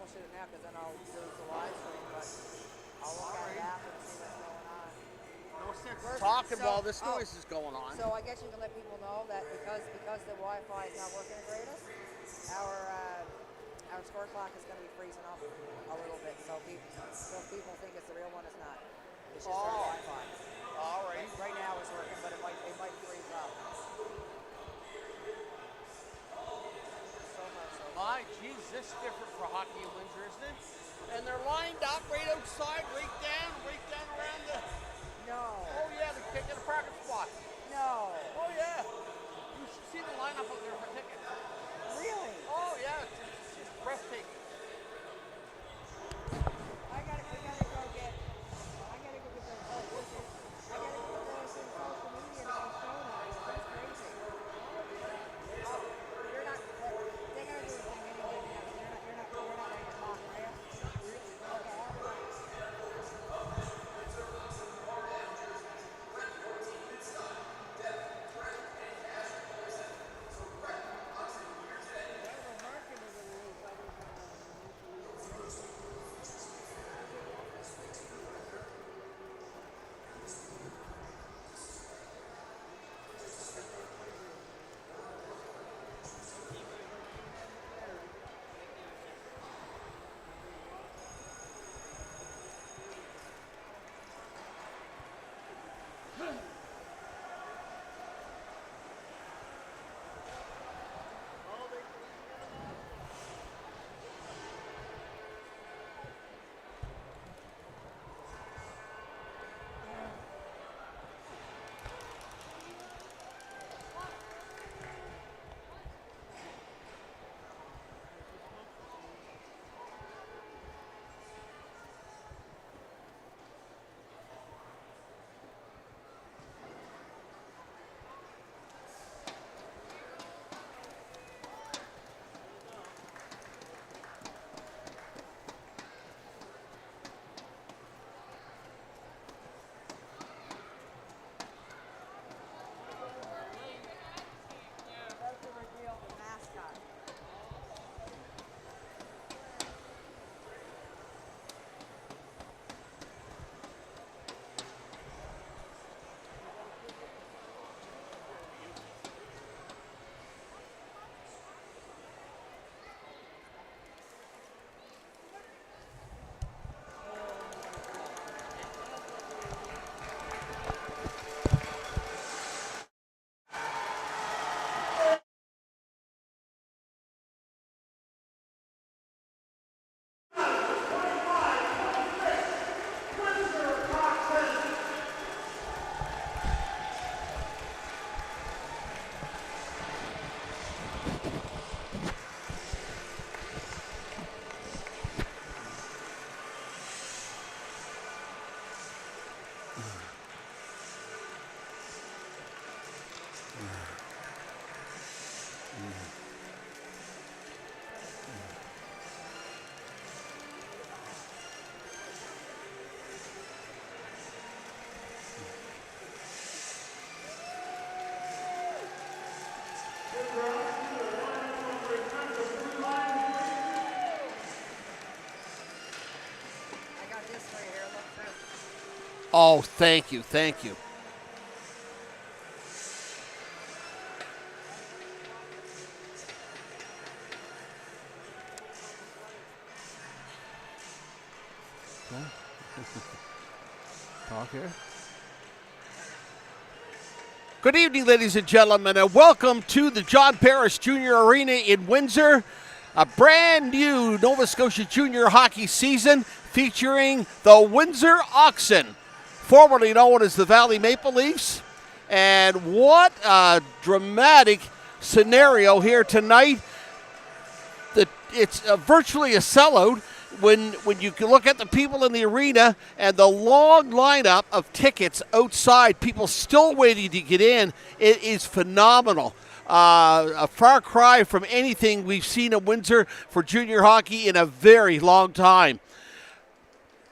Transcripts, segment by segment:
troubleshoot now because then I'll lose the live stream, but I'll look at it after and see what's going on. No sense talking while this noise is going on. So I guess you can let people know that because the Wi-Fi is not working the greatest, our score clock is going to be freezing up a little bit. So people think it's the real one, it's not. It's just our Wi-Fi. All right. Right now it's working, but it might freeze up. My, geez, this is different for hockey in Windsor, isn't it? And they're lined up right outside, right down around the... No. Oh, yeah, they can't get a parking spot. No. Oh, yeah. You should see the lineup out there for tickets. Really? Oh, yeah, it's just breathtaking. I gotta go get those. I gotta go get those in social media to be shown on it. That's crazy. You're not. They're gonna do a thing anyway. You're not ready to talk, are you? Okay. Oh, thank you, thank you. Talk here. Good evening, ladies and gentlemen, and welcome to the John Parrish Junior Arena in Windsor. A brand new Nova Scotia Junior hockey season featuring the Windsor Oxen, formerly known as the Valley Maple Leafs. And what a dramatic scenario here tonight. It's virtually a sellout when you can look at the people in the arena and the long lineup of tickets outside, people still waiting to get in. It is phenomenal. A far cry from anything we've seen in Windsor for junior hockey in a very long time.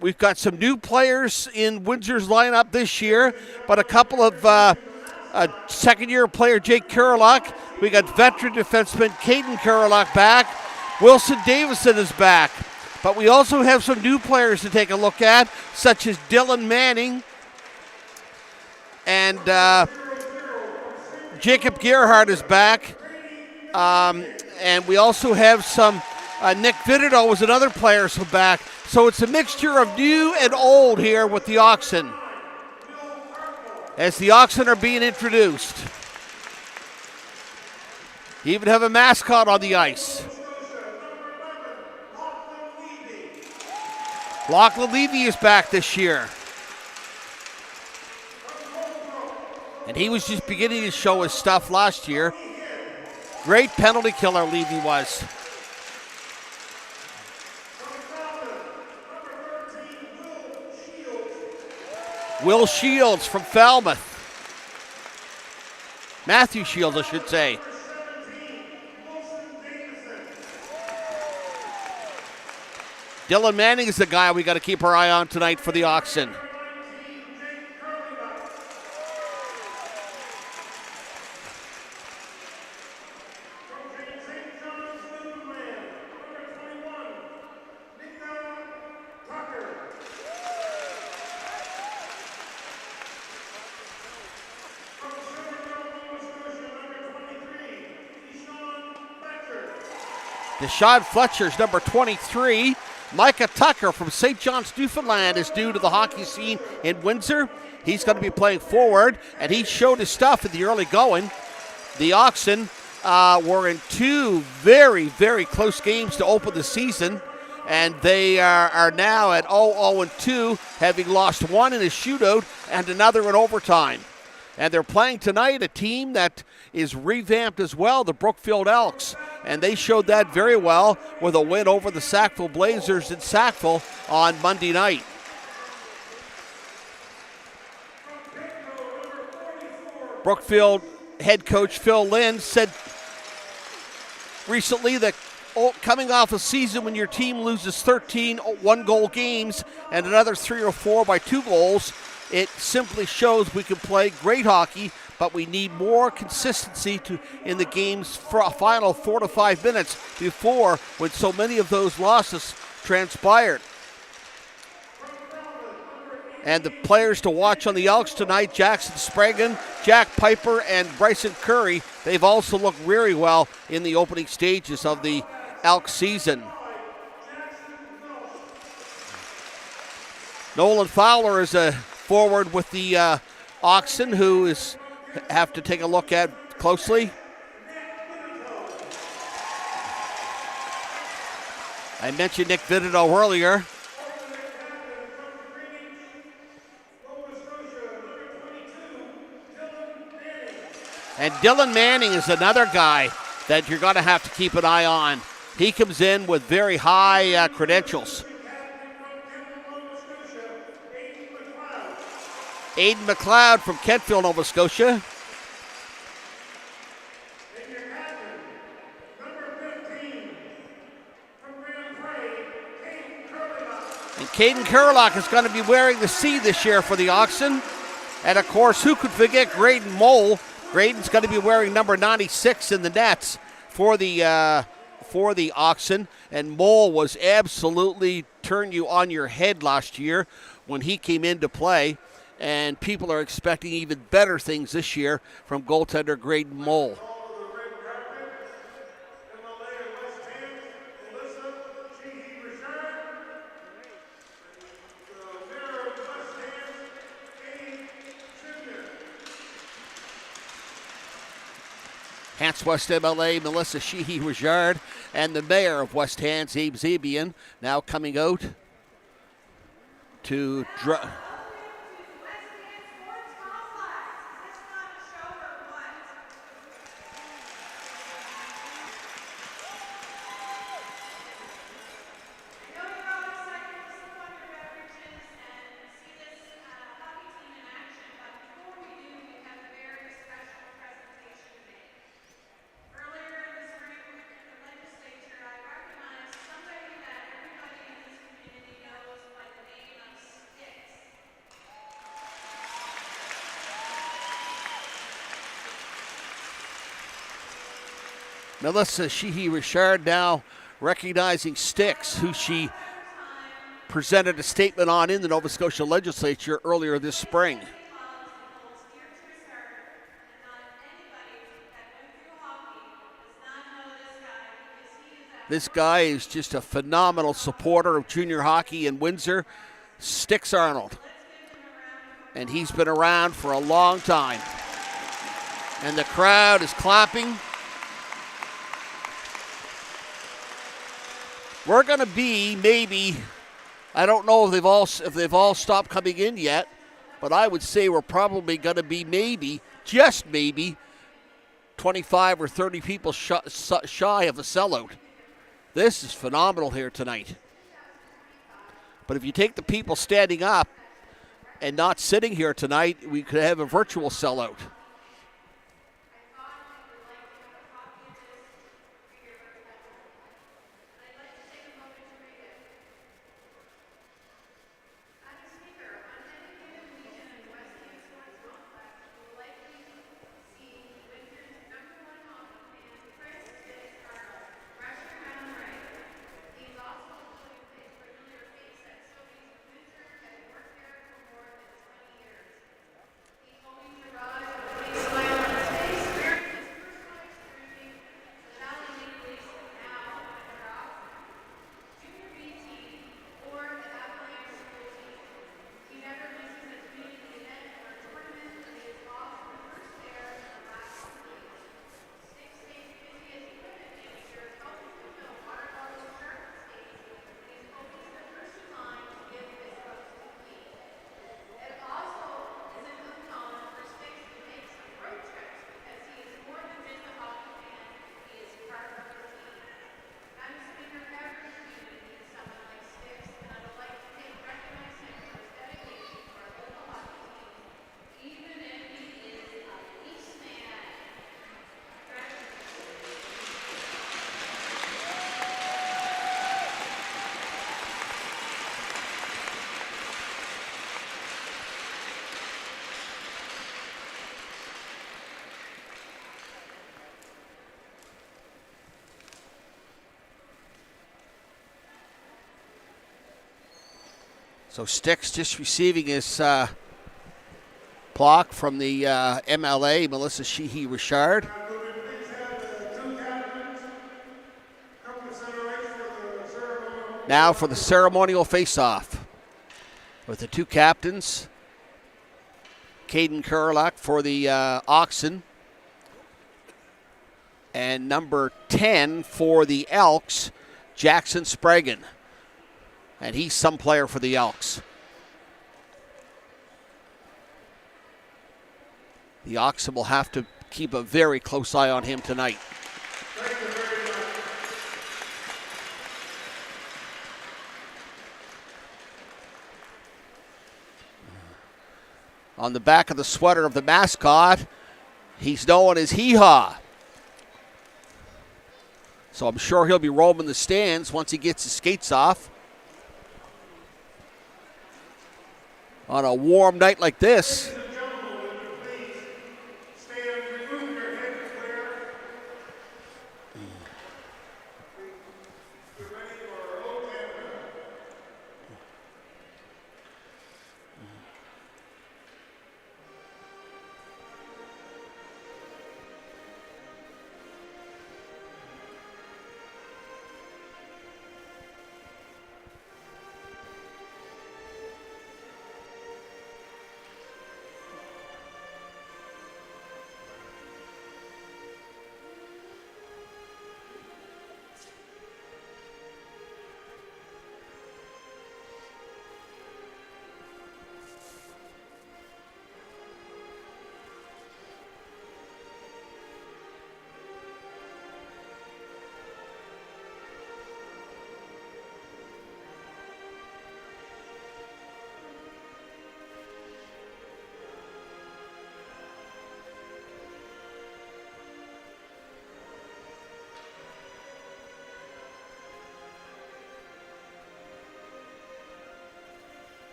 We've got some new players in Windsor's lineup this year, but a couple of second-year player Jake Kurlock. We got veteran defenseman Caden Kurlock back. Wilson Davison is back. But we also have some new players to take a look at, such as Dylan Manning and Jacob Gerhardt is back. And we also have some, Nick Vitito was another player so back. So it's a mixture of new and old here with the Oxen, as the Oxen are being introduced. You even have a mascot on the ice. Lachlan Levy is back this year. And he was just beginning to show his stuff last year. Great penalty killer Levy was. Will Shields from Falmouth. Matthew Shields, I should say. Dylan Manning is the guy we got to keep our eye on tonight for the Oxen. Deshaun Fletcher's number 23. Micah Tucker from St. John's, Newfoundland is new to the hockey scene in Windsor. He's going to be playing forward, and he showed his stuff in the early going. The Oxen were in two very, very close games to open the season, and they are now at 0-2, having lost one in a shootout and another in overtime. And they're playing tonight a team that is revamped as well, the Brookfield Elks. And they showed that very well with a win over the Sackville Blazers in Sackville on Monday night. Brookfield head coach Phil Lynn said recently that coming off a season when your team loses 13 one-goal games and another 3 or 4 by 2 goals, it simply shows we can play great hockey, but we need more consistency in the game's final 4 to 5 minutes before, when so many of those losses transpired. And the players to watch on the Elks tonight, Jackson Spragan, Jack Piper, and Bryson Curry, they've also looked very well in the opening stages of the Elks season. Nolan Fowler is a forward with the Oxen, who have to take a look at closely. I mentioned Nick Vitito earlier. And Dylan Manning is another guy that you're going to have to keep an eye on. He comes in with very high credentials. Aiden McLeod from Kentfield, Nova Scotia. And Caden Curlock is going to be wearing the C this year for the Oxen. And of course, who could forget Graydon Mole? Graydon's going to be wearing number 96 in the nets for the Oxen. And Mole was absolutely turned you on your head last year when he came into play. And people are expecting even better things this year from goaltender Graydon Mole. Hants West MLA Melissa Sheehy-Rijard and the mayor of West Hants, Abe Zabian, now coming out to Melissa Sheehy-Richard now recognizing Styx, who she presented a statement on in the Nova Scotia legislature earlier this spring. This guy is just a phenomenal supporter of junior hockey in Windsor, Sticks Arnold. And he's been around for a long time. And the crowd is clapping. We're going to be maybe, I don't know if they've all stopped coming in yet, but I would say we're probably going to be maybe, just maybe, 25 or 30 people shy of a sellout. This is phenomenal here tonight. But if you take the people standing up and not sitting here tonight, we could have a virtual sellout. So Sticks just receiving his plaque from the MLA, Melissa Sheehy-Richard. Now for the ceremonial face-off with the two captains. Caden Kurlak for the Oxen. And number 10 for the Elks, Jackson Spragan. And he's some player for the Elks. The Oxen will have to keep a very close eye on him tonight. On the back of the sweater of the mascot, he's known as Hee Haw. So I'm sure he'll be roaming the stands once he gets his skates off. On a warm night like this.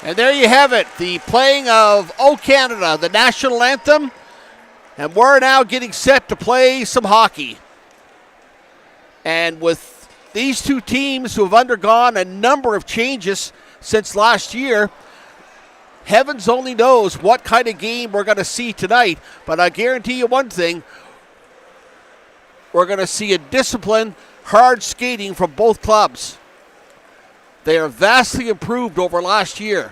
And there you have it, the playing of O Canada, the national anthem. And we're now getting set to play some hockey. And with these two teams who have undergone a number of changes since last year, heavens only knows what kind of game we're going to see tonight. But I guarantee you one thing, we're going to see a disciplined, hard skating from both clubs. They are vastly improved over last year.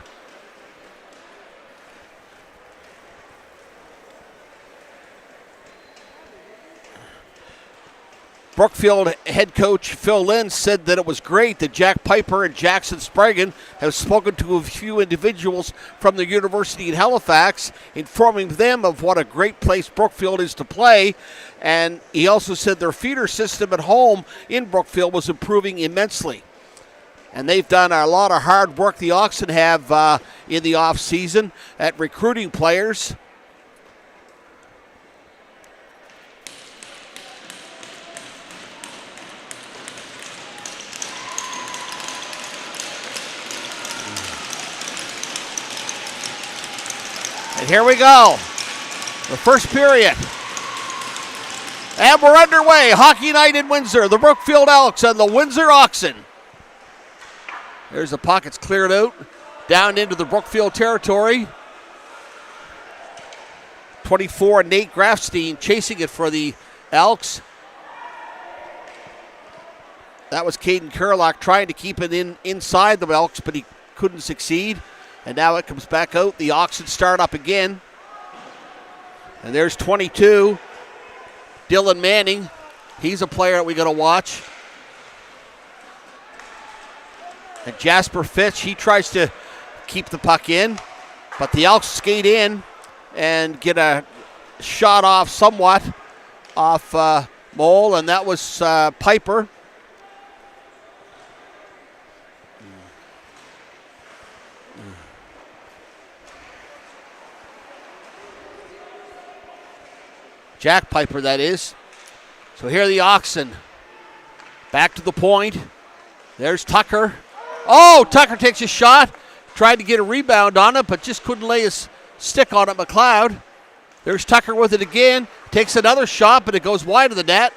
Brookfield head coach Phil Lynn said that it was great that Jack Piper and Jackson Spragan have spoken to a few individuals from the university in Halifax, informing them of what a great place Brookfield is to play. And he also said their feeder system at home in Brookfield was improving immensely. And they've done a lot of hard work, the Oxen have in the off-season, at recruiting players. And here we go, the first period. And we're underway. Hockey night in Windsor. The Brookfield Elks and the Windsor Oxen. There's the puck. It's cleared out. Down into the Brookfield territory. 24, Nate Grafstein chasing it for the Elks. That was Caden Kerlock trying to keep it inside the Elks, but he couldn't succeed. And now it comes back out. The Oxen start up again. And there's 22, Dylan Manning. He's a player that we got to watch. And Jasper Fitch, he tries to keep the puck in. But the Elks skate in and get a shot off somewhat off Mole. And that was Piper. Jack Piper, that is. So here are the Oxen. Back to the point. There's Tucker. Oh, Tucker takes a shot. Tried to get a rebound on it, but just couldn't lay his stick on it, McLeod. There's Tucker with it again. Takes another shot, but it goes wide of the net.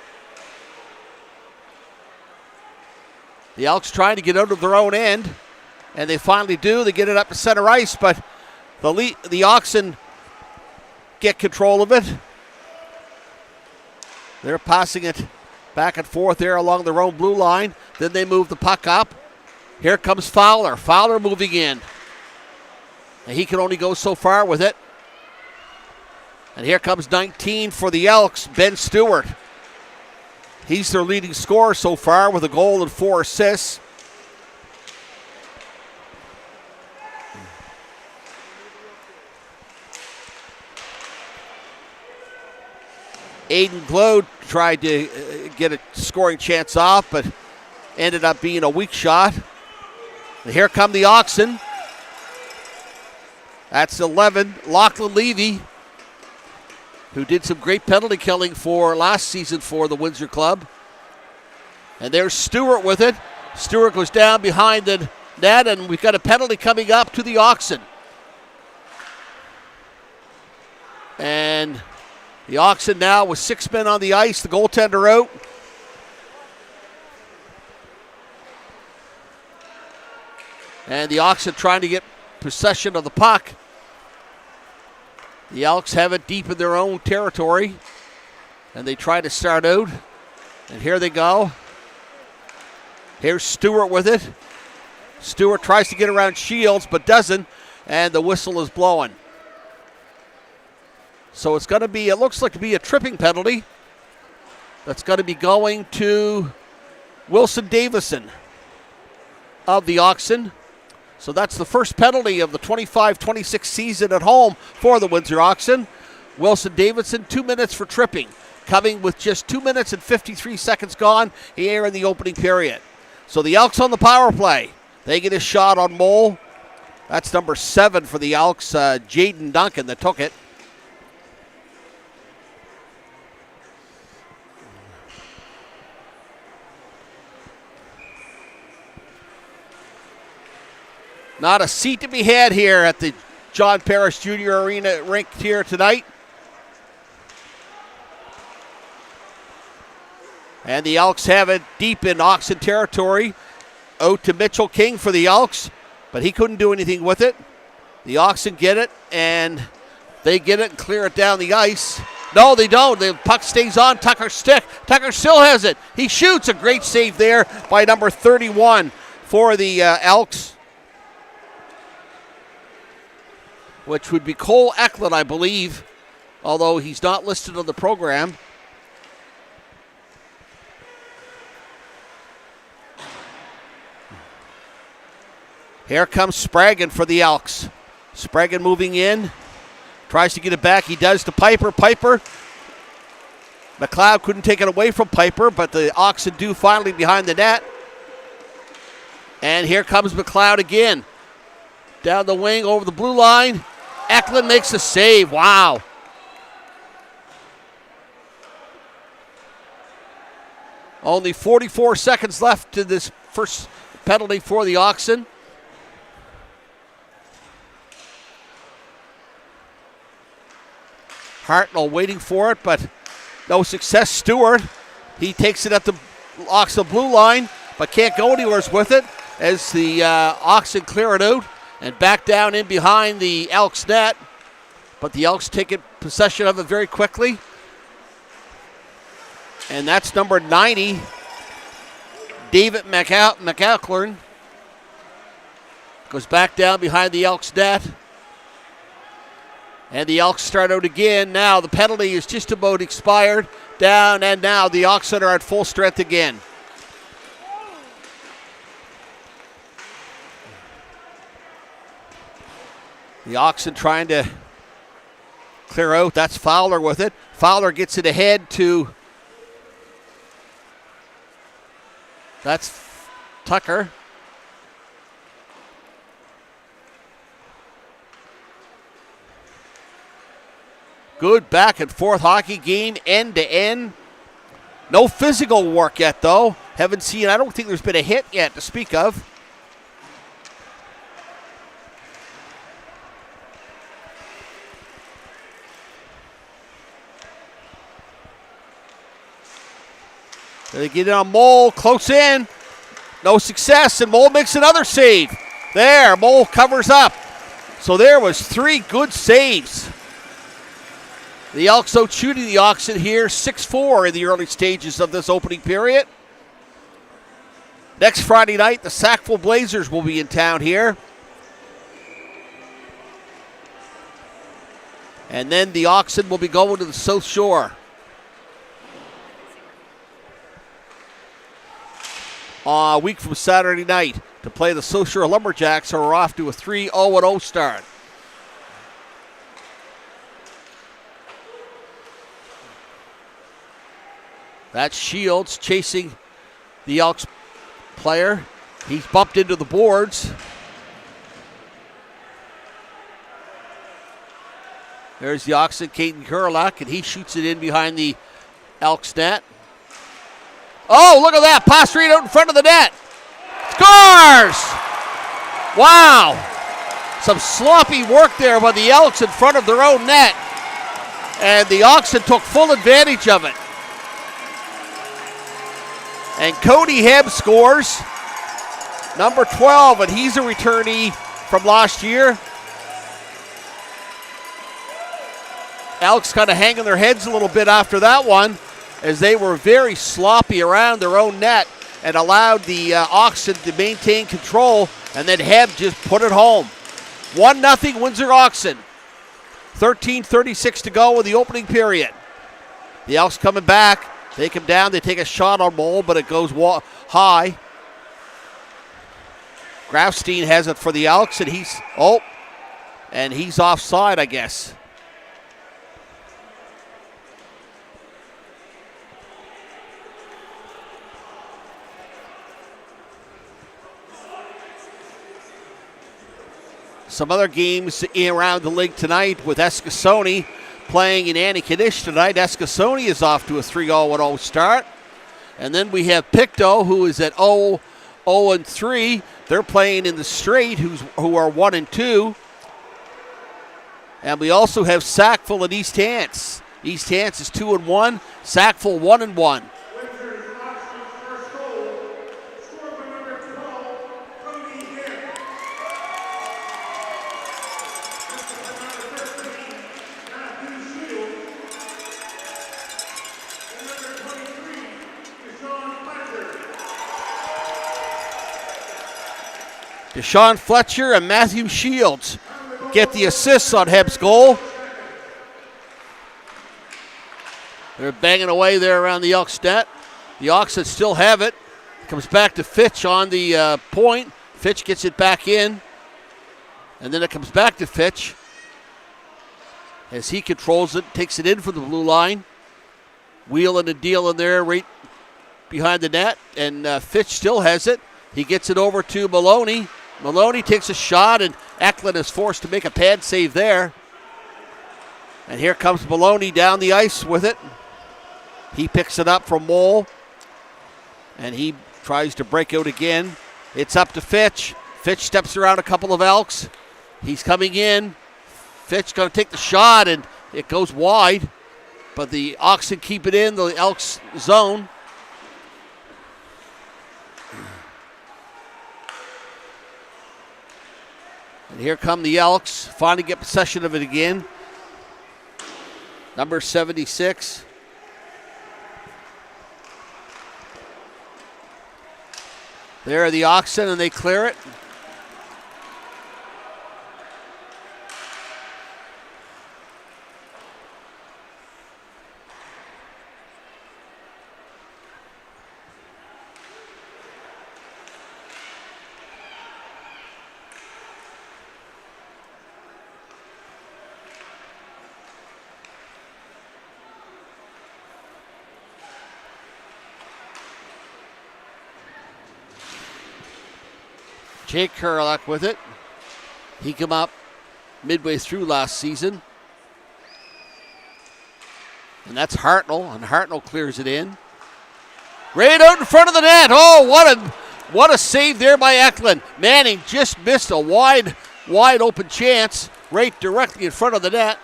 The Elks trying to get out of their own end, and they finally do. They get it up to center ice, but the Oxen get control of it. They're passing it back and forth there along their own blue line. Then they move the puck up. Here comes Fowler. Fowler moving in. And he can only go so far with it. And here comes 19 for the Elks, Ben Stewart. He's their leading scorer so far with a goal and 4 assists. Aiden Glode tried to get a scoring chance off, but ended up being a weak shot. And here come the Oxen. That's 11. Lachlan Levy, who did some great penalty killing for last season for the Windsor club. And there's Stewart with it. Stewart goes down behind the net, and we've got a penalty coming up to the Oxen. And the Oxen now with 6 men on the ice, the goaltender out. And the Oxen trying to get possession of the puck. The Elks have it deep in their own territory. And they try to start out. And here they go. Here's Stewart with it. Stewart tries to get around Shields, but doesn't. And the whistle is blowing. So it's going to be, it looks like to be a tripping penalty. That's going to be going to Wilson Davison of the Oxen. So that's the first penalty of the 25-26 season at home for the Windsor Oxen. Wilson Davison, 2 minutes for tripping, coming with just 2 minutes and 53 seconds gone here in the opening period. So the Elks on the power play. They get a shot on Mole. That's number 7 for the Elks, Jaden Duncan, that took it. Not a seat to be had here at the John Paris Junior Arena rink here tonight. And the Elks have it deep in Oxen territory. Out to Mitchell King for the Elks, but he couldn't do anything with it. The Oxen get it, and they get it and clear it down the ice. No, they don't. The puck stays on Tucker's stick. Tucker still has it. He shoots. A great save there by number 31 for the Elks, which would be Cole Eklund, I believe, although he's not listed on the program. Here comes Spragan for the Elks. Spragan moving in. Tries to get it back. He does to Piper. Piper. McLeod couldn't take it away from Piper, but the Oxen do finally behind the net. And here comes McLeod again. Down the wing, over the blue line. Eklund makes a save. Wow. Only 44 seconds left to this first penalty for the Oxen. Hartnell waiting for it, but no success. Stewart, he takes it at the Oxen blue line, but can't go anywhere with it as the Oxen clear it out and back down in behind the Elks net. But the Elks take possession of it very quickly. And that's number 90, David McAlklern. Goes back down behind the Elks net. And the Elks start out again. Now the penalty is just about expired. Down, and now the Oxen are at full strength again. The Oxen trying to clear out. That's Fowler with it. Fowler gets it ahead to... That's Tucker. Good back and forth hockey game, end to end. No physical work yet, though. Haven't seen, I don't think there's been a hit yet to speak of. They get it on Mole, close in. No success, and Mole makes another save. There, Mole covers up. So there was 3 good saves. The Elks out shooting the Oxen here, 6-4 in the early stages of this opening period. Next Friday night, the Sackville Blazers will be in town here. And then the Oxen will be going to the South Shore. A week from Saturday night to play the South Shore Lumberjacks, who are off to a 3-0-0 start. That's Shields chasing the Elks player. He's bumped into the boards. There's the Oxen, Caden Kurlak, and he shoots it in behind the Elks net. Oh, look at that. Pass right out in front of the net. Scores! Wow. Some sloppy work there by the Elks in front of their own net. And the Oxen took full advantage of it. And Cody Hebb scores, number 12, and he's a returnee from last year. Elks kind of hanging their heads a little bit after that one, as they were very sloppy around their own net and allowed the Oxen to maintain control, and then Hebb just put it home. 1-0 Windsor Oxen. 13:36 to go in the opening period. The Elks coming back. Take him down. They take a shot on Mole, but it goes high. Grafstein has it for the Elks, and he's offside, I guess. Some other games around the league tonight with Eskasoni playing in Annikanish tonight. Eskasoni is off to a 3-0-0 start. And then we have Pictou, who is at 0-0 0-3. They're playing in the straight, who are 1-2. And we also have Sackville and East Hants. East Hants is 2-1. Sackville 1-1. Deshaun Fletcher and Matthew Shields get the assists on Heb's goal. They're banging away there around the Elks net. The Oxen still have it. Comes back to Fitch on the point. Fitch gets it back in. And then it comes back to Fitch as he controls it, takes it in from the blue line. Wheeling and dealing there right behind the net. And Fitch still has it. He gets it over to Maloney. Maloney takes a shot, and Eklund is forced to make a pad save there. And here comes Maloney down the ice with it. He picks it up from Mole, and he tries to break out again. It's up to Fitch. Fitch steps around a couple of Elks. He's coming in. Fitch going to take the shot, and it goes wide. But the Oxen keep it in the Elks zone. And here come the Elks. Finally get possession of it again. Number 76. There are the Oxen, and they clear it. Jake Kurlak with it. He came up midway through last season. And that's Hartnell, and Hartnell clears it in. Right out in front of the net. Oh, what a save there by Eklund. Manning just missed a wide open chance right directly in front of the net.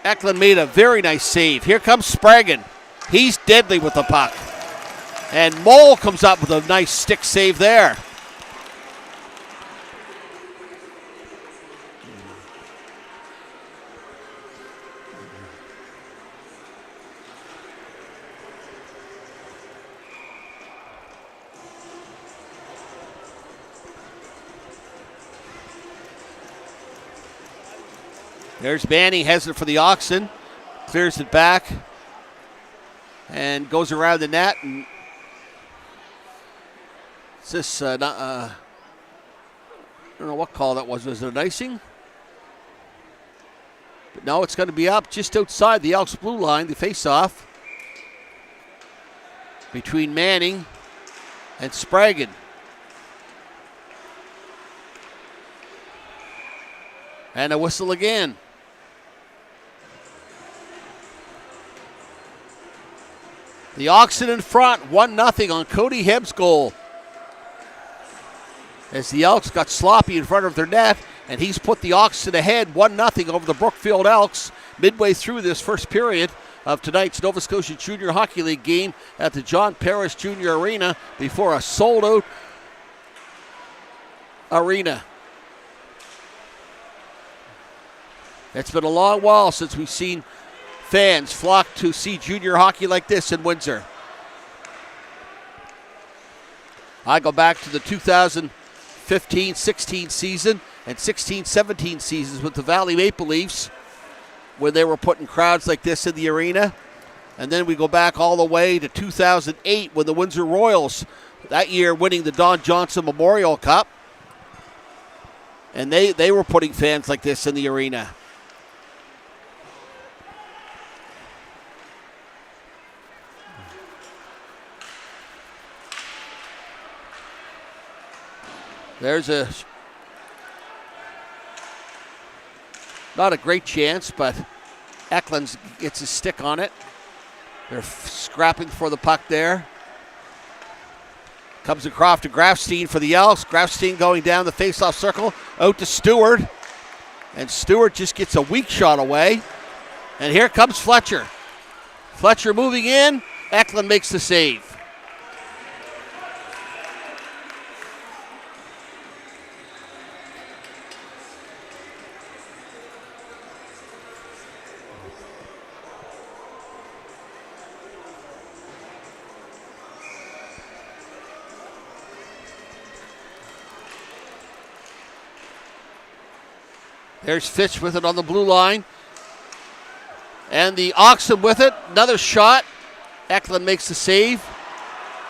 Eklund made a very nice save. Here comes Spragan. He's deadly with the puck. And Mole comes up with a nice stick save there. There's Manning, has it for the Oxen. Clears it back. And goes around the net. And is this, I don't know what call that was. Was it an icing? But no, it's going to be up just outside the Elks blue line, the face-off between Manning and Spragan. And a whistle again. The Oxen in front, 1-0 on Cody Heb's goal. As the Elks got sloppy in front of their net, and he's put the Oxen ahead 1-0 over the Brookfield Elks midway through this first period of tonight's Nova Scotia Junior Hockey League game at the John Paris Junior Arena before a sold-out arena. It's been a long while since we've seen fans flock to see junior hockey like this in Windsor. I go back to the 2015-16 season and 16-17 seasons with the Valley Maple Leafs when they were putting crowds like this in the arena. And then we go back all the way to 2008 when the Windsor Royals, that year winning the Don Johnson Memorial Cup. And they were putting fans like this in the arena. There's not a great chance, but Eklund gets his stick on it. They're scrapping for the puck there. Comes across to Grafstein for the Elks. Grafstein going down the faceoff circle. Out to Stewart. And Stewart just gets a weak shot away. And here comes Fletcher. Fletcher moving in. Eklund makes the save. There's Fitch with it on the blue line. And the Oxen with it. Another shot. Eklund makes the save.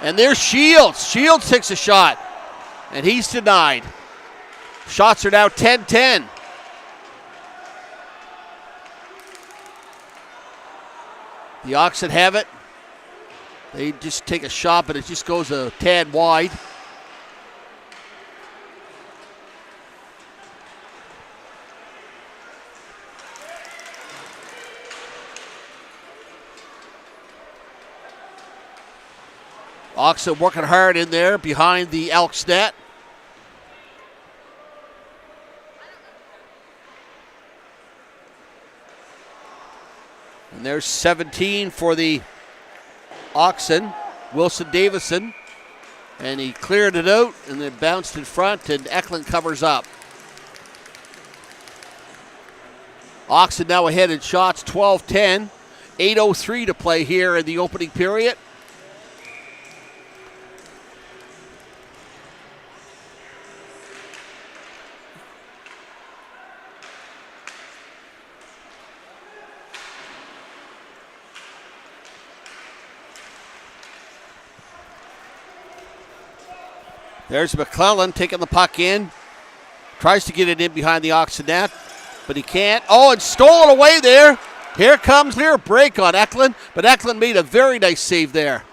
And there's Shields. Shields takes a shot. And he's denied. Shots are now 10-10. The Oxen have it. They just take a shot, but it just goes a tad wide. Oxen working hard in there behind the Elks net. And there's 17 for the Oxen, Wilson Davison. And he cleared it out and then bounced in front, and Eklund covers up. Oxen now ahead in shots, 12-10. 8:03 to play here in the opening period. There's McClellan taking the puck in. Tries to get it in behind the Oxen net, but he can't. Oh, and stole it away there. Here comes clear break on Eklund, but Eklund made a very nice save there.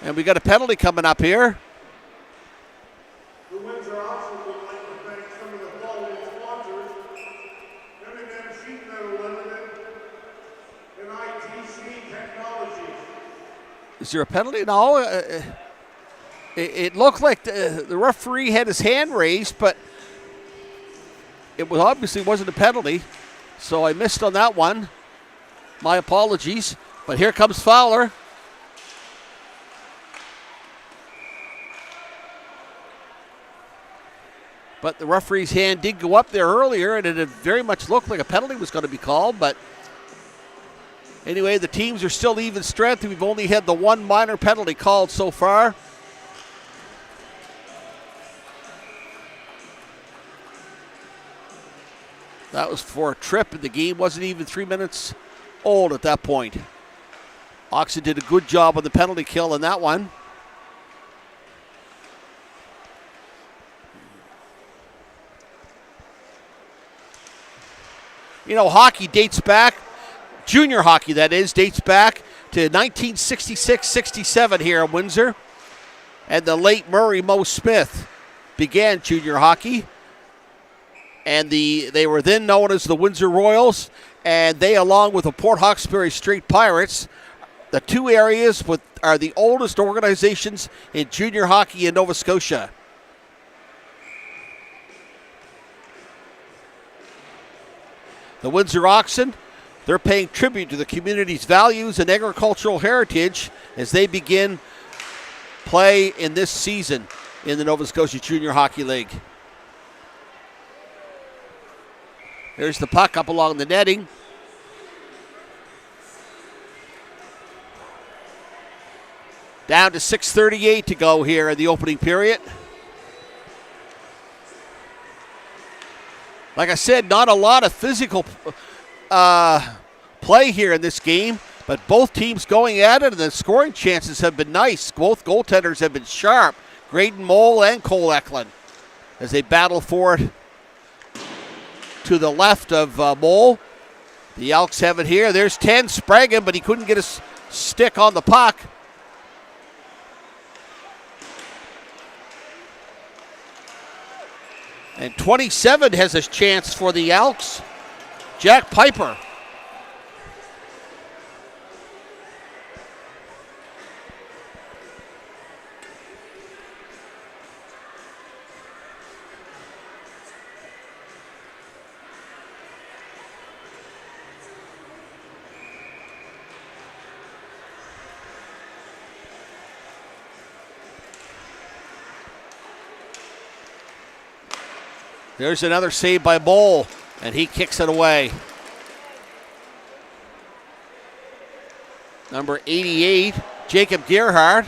And we got a penalty coming up here. The Windsor Oxen would like to thank some of the following sponsors: M&M Sheet Metal Limited and ITC Technologies. Is there a penalty? No. It looked like the referee had his hand raised, but it was obviously wasn't a penalty. So I missed on that one. My apologies. But here comes Fowler. But the referee's hand did go up there earlier, and it very much looked like a penalty was going to be called. But anyway, the teams are still even strength. We've only had the one minor penalty called so far. That was for a trip, and the game wasn't even 3 minutes old at that point. Oxen did a good job on the penalty kill in that one. You know, hockey dates back, junior hockey that is, dates back to 1966-67 here in Windsor. And the late Murray Moe Smith began junior hockey. And they were then known as the Windsor Royals. And they, along with the Port Hawkesbury Straight Pirates, the two areas are the oldest organizations in junior hockey in Nova Scotia. The Windsor Oxen, they're paying tribute to the community's values and agricultural heritage as they begin play in this season in the Nova Scotia Junior Hockey League. There's the puck up along the netting. Down to 6:38 to go here in the opening period. Like I said, not a lot of physical play here in this game, but both teams going at it, and the scoring chances have been nice. Both goaltenders have been sharp, Graydon Mole and Cole Eklund, as they battle for it to the left of Mole. The Elks have it here. There's 10, Sprague, but he couldn't get his stick on the puck. And 27 has a chance for the Elks. Jack Piper. There's another save by Mole, and he kicks it away. Number 88, Jacob Gerhardt.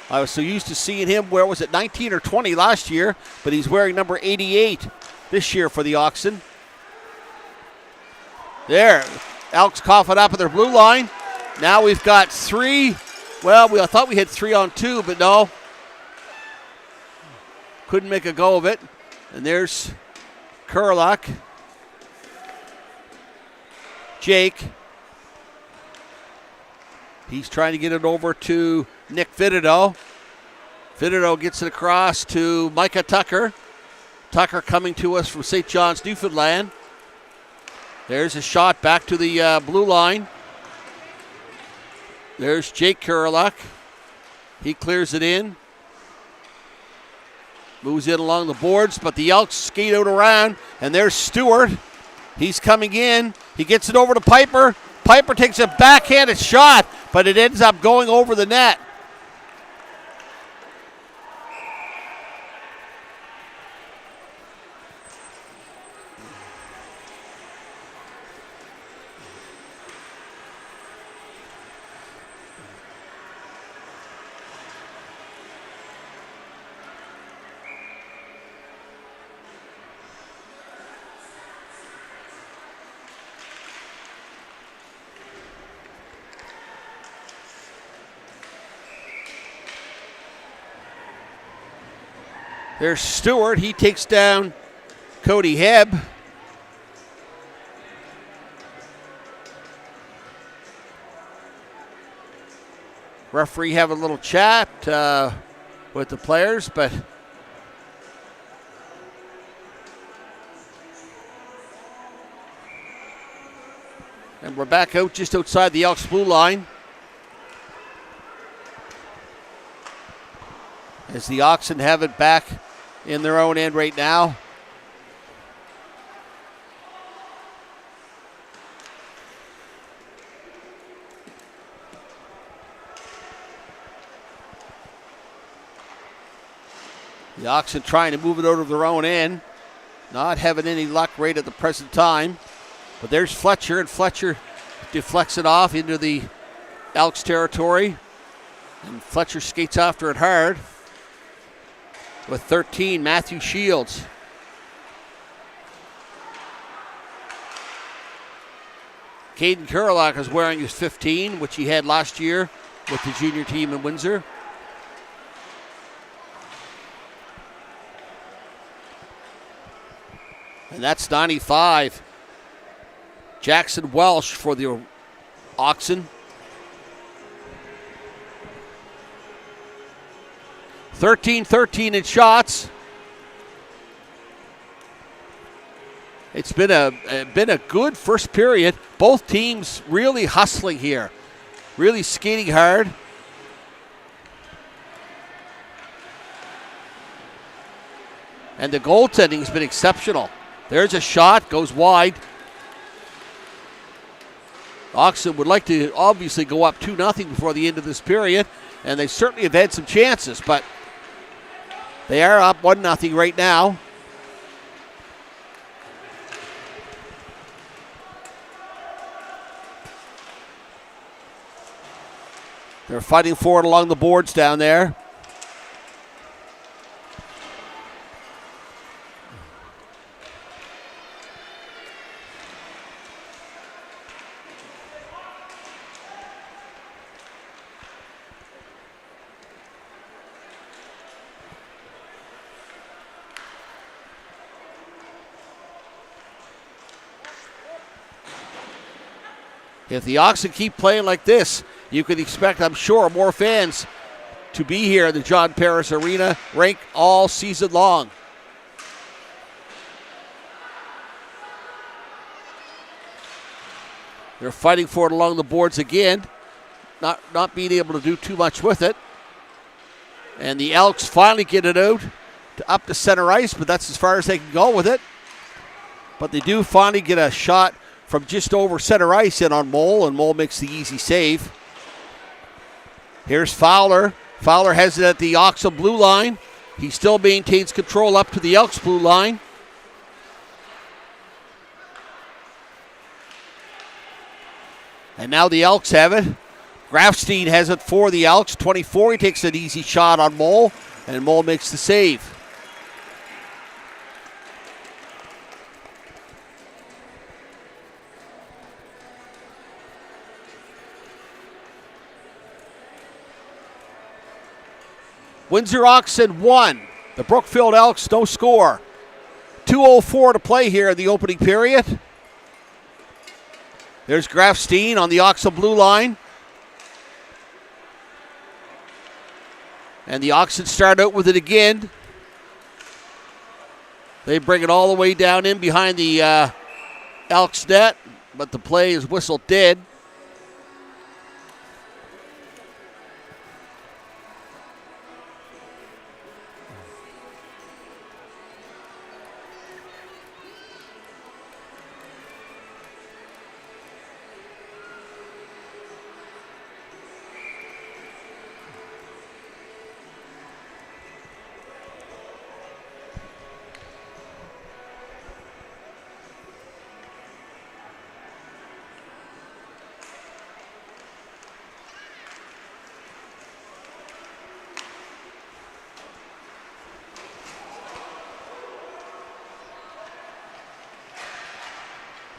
I was so used to seeing him, where was it, 19 or 20 last year, but he's wearing number 88 this year for the Oxen. There, Elks coughing up at their blue line. Now we've got three. Well, I thought we had 3 on 2, but no. Couldn't make a go of it. And there's Kurlak. Jake. He's trying to get it over to Nick Vidido. Vidido gets it across to Micah Tucker. Tucker coming to us from St. John's, Newfoundland. There's a shot back to the blue line. There's Jake Kurlak. He clears it in. Moves in along the boards, but the Elks skate out around, and there's Stewart. He's coming in. He gets it over to Piper. Piper takes a backhanded shot, but it ends up going over the net. There's Stewart. He takes down Cody Hebb. Referee having a little chat with the players, but and we're back out just outside the Elks blue line. As the Oxen have it back in their own end right now. The Oxen trying to move it out of their own end. Not having any luck right at the present time. But there's Fletcher, and Fletcher deflects it off into the Elks territory. And Fletcher skates after it hard. With 13, Matthew Shields. Caden Kurlak is wearing his 15, which he had last year with the junior team in Windsor. And that's 95. Jackson Welsh for the Oxen. 13-13 in shots. It's been a good first period. Both teams really hustling here, really skating hard. And the goaltending has been exceptional. There's a shot, goes wide. Oxen would like to obviously go up 2-0 before the end of this period, and they certainly have had some chances, but they are up 1-0 right now. They're fighting for it along the boards down there. If the Oxen keep playing like this, you can expect, I'm sure, more fans to be here at the John Paris Arena, ranked all season long. They're fighting for it along the boards again, not being able to do too much with it. And the Elks finally get it out up to center ice, but that's as far as they can go with it. But they do finally get a shot from just over center ice in on Mole, and Mole makes the easy save. Here's Fowler. Fowler has it at the Oxen blue line. He still maintains control up to the Elks blue line. And now the Elks have it. Grafstein has it for the Elks. 24, he takes an easy shot on Mole, and Mole makes the save. Windsor Oxen 1. The Brookfield Elks, no score. 2:04 to play here in the opening period. There's Grafstein on the Oxen blue line. And the Oxen start out with it again. They bring it all the way down in behind the Elks net, but the play is whistled dead.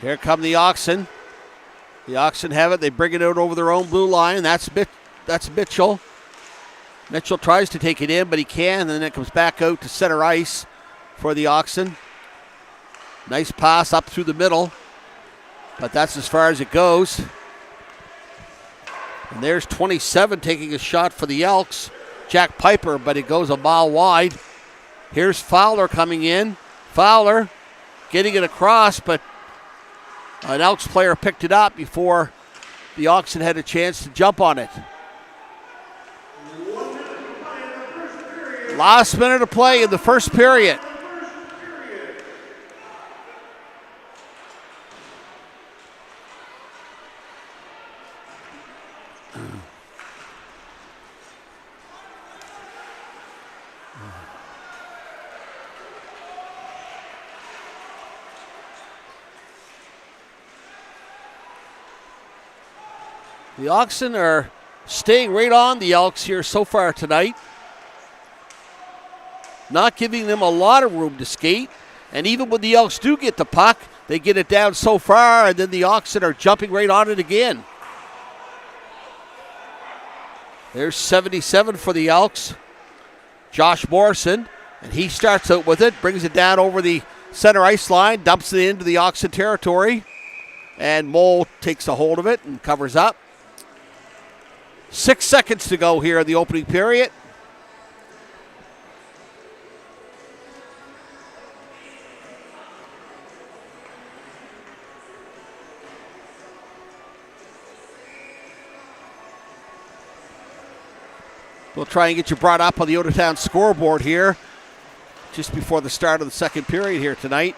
Here come the Oxen. The Oxen have it. They bring it out over their own blue line. That's Mitchell. Mitchell tries to take it in, but he can, and then it comes back out to center ice for the Oxen. Nice pass up through the middle, but that's as far as it goes. And there's 27 taking a shot for the Elks. Jack Piper, but it goes a mile wide. Here's Fowler coming in. Fowler getting it across, but an Elks player picked it up before the Oxen had a chance to jump on it. Last minute of play in the first period. The Oxen are staying right on the Elks here so far tonight. Not giving them a lot of room to skate. And even when the Elks do get the puck, they get it down so far, and then the Oxen are jumping right on it again. There's 77 for the Elks. Josh Morrison, and he starts out with it, brings it down over the center ice line, dumps it into the Oxen territory, and Mole takes a hold of it and covers up. 6 seconds to go here in the opening period. We'll try and get you brought up on the Odotown scoreboard here just before the start of the second period here tonight.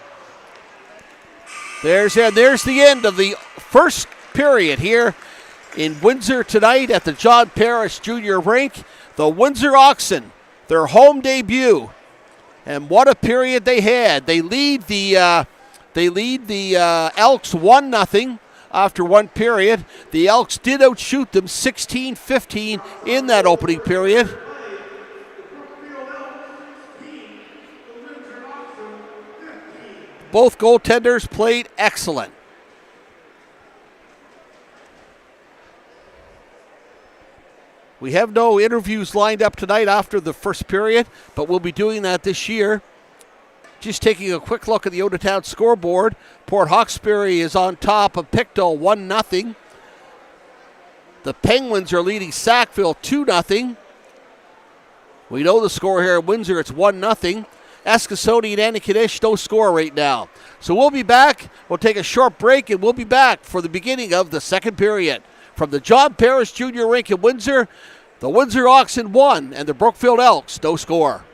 There's the end of the first period here in Windsor tonight at the John Parrish Junior Rink. The Windsor Oxen, their home debut. And what a period they had. They lead the Elks 1-0 after one period. The Elks did outshoot them 16-15 in that opening period. Both goaltenders played excellent. We have no interviews lined up tonight after the first period, but we'll be doing that this year. Just taking a quick look at the Odotown scoreboard. Port Hawkesbury is on top of Pictou 1-0. The Penguins are leading Sackville 2-0. We know the score here at Windsor, it's 1-0. Eskasoni and Annikanish, no score right now. So we'll be back. We'll take a short break, and we'll be back for the beginning of the second period. From the John Parrish Junior Rink in Windsor, the Windsor Oxen 1 and the Brookfield Elks, no score.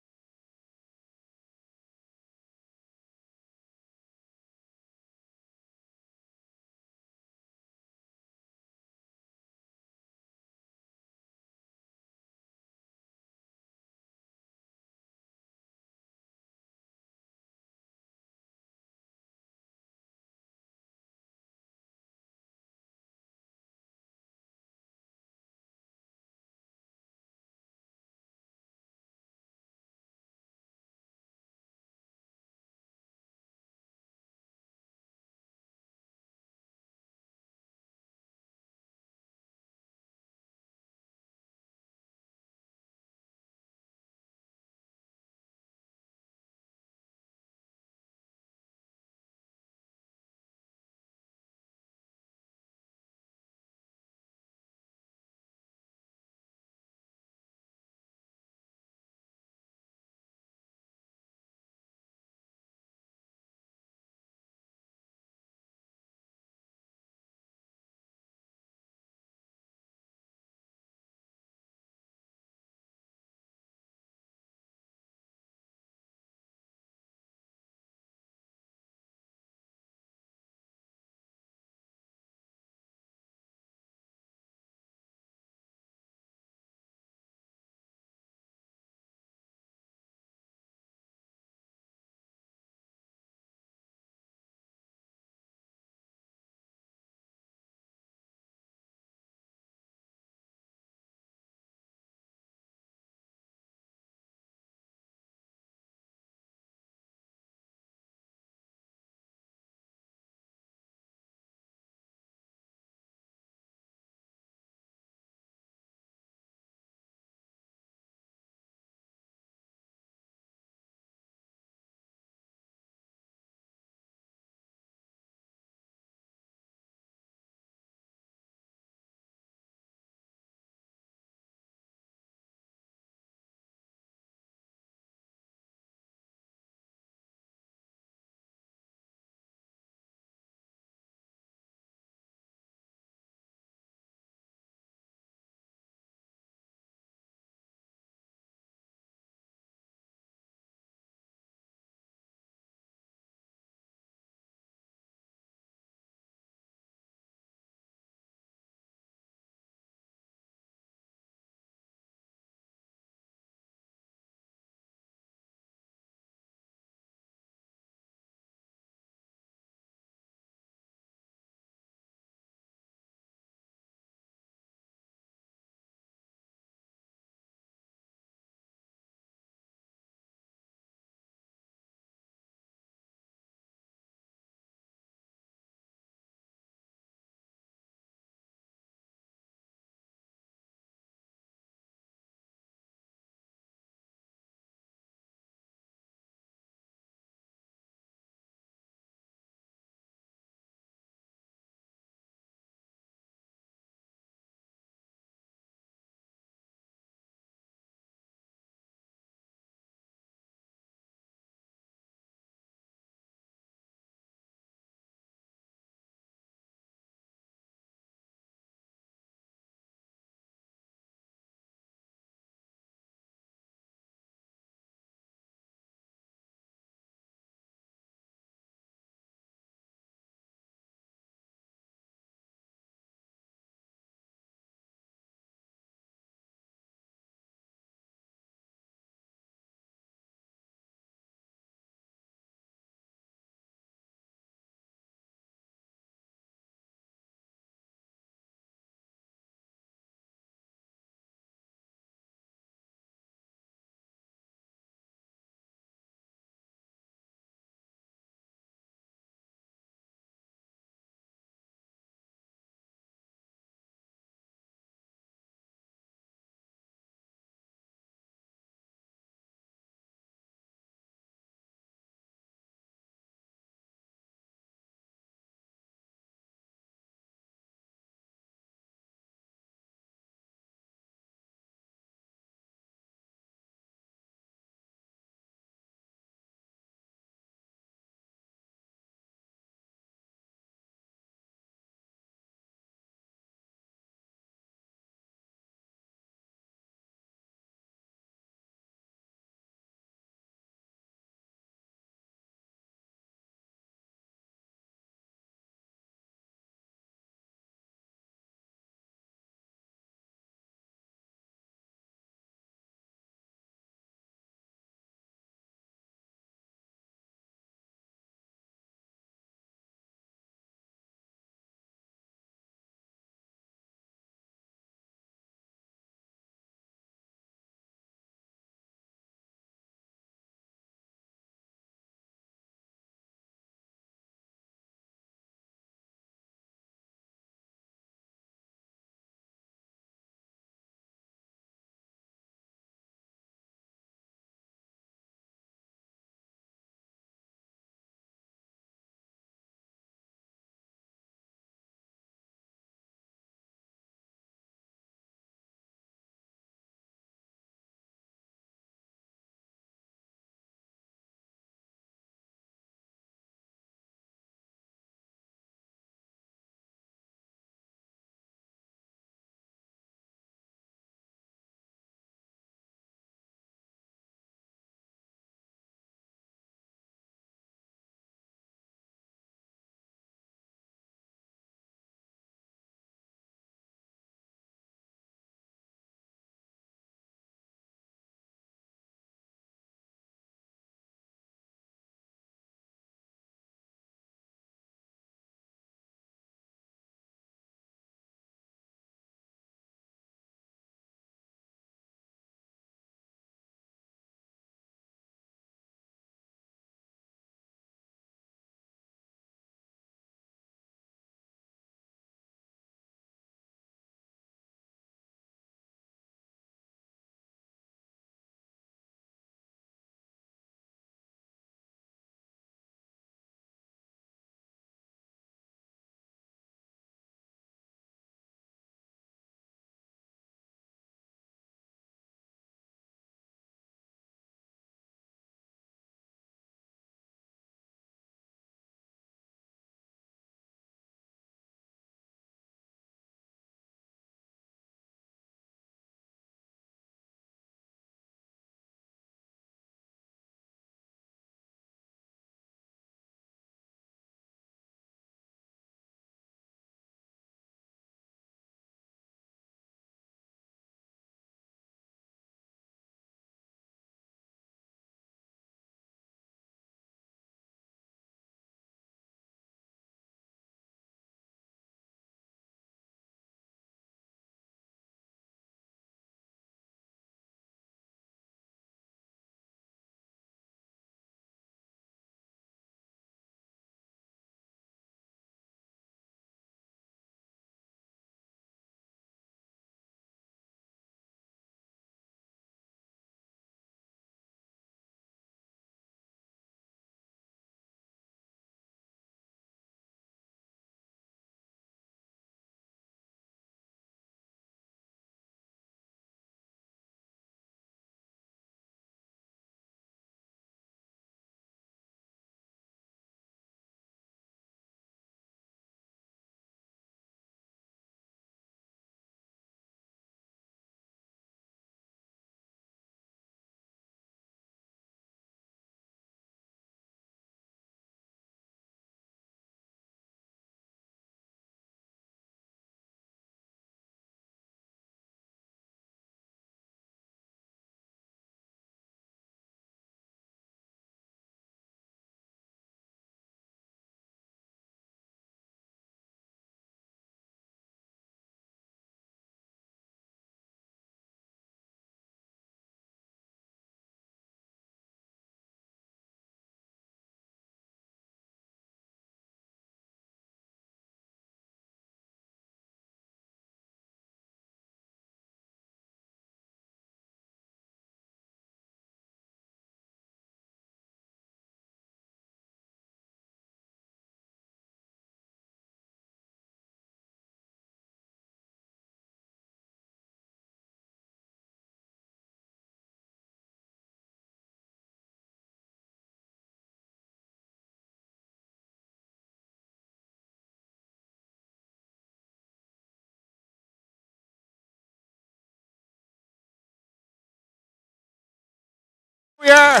We are.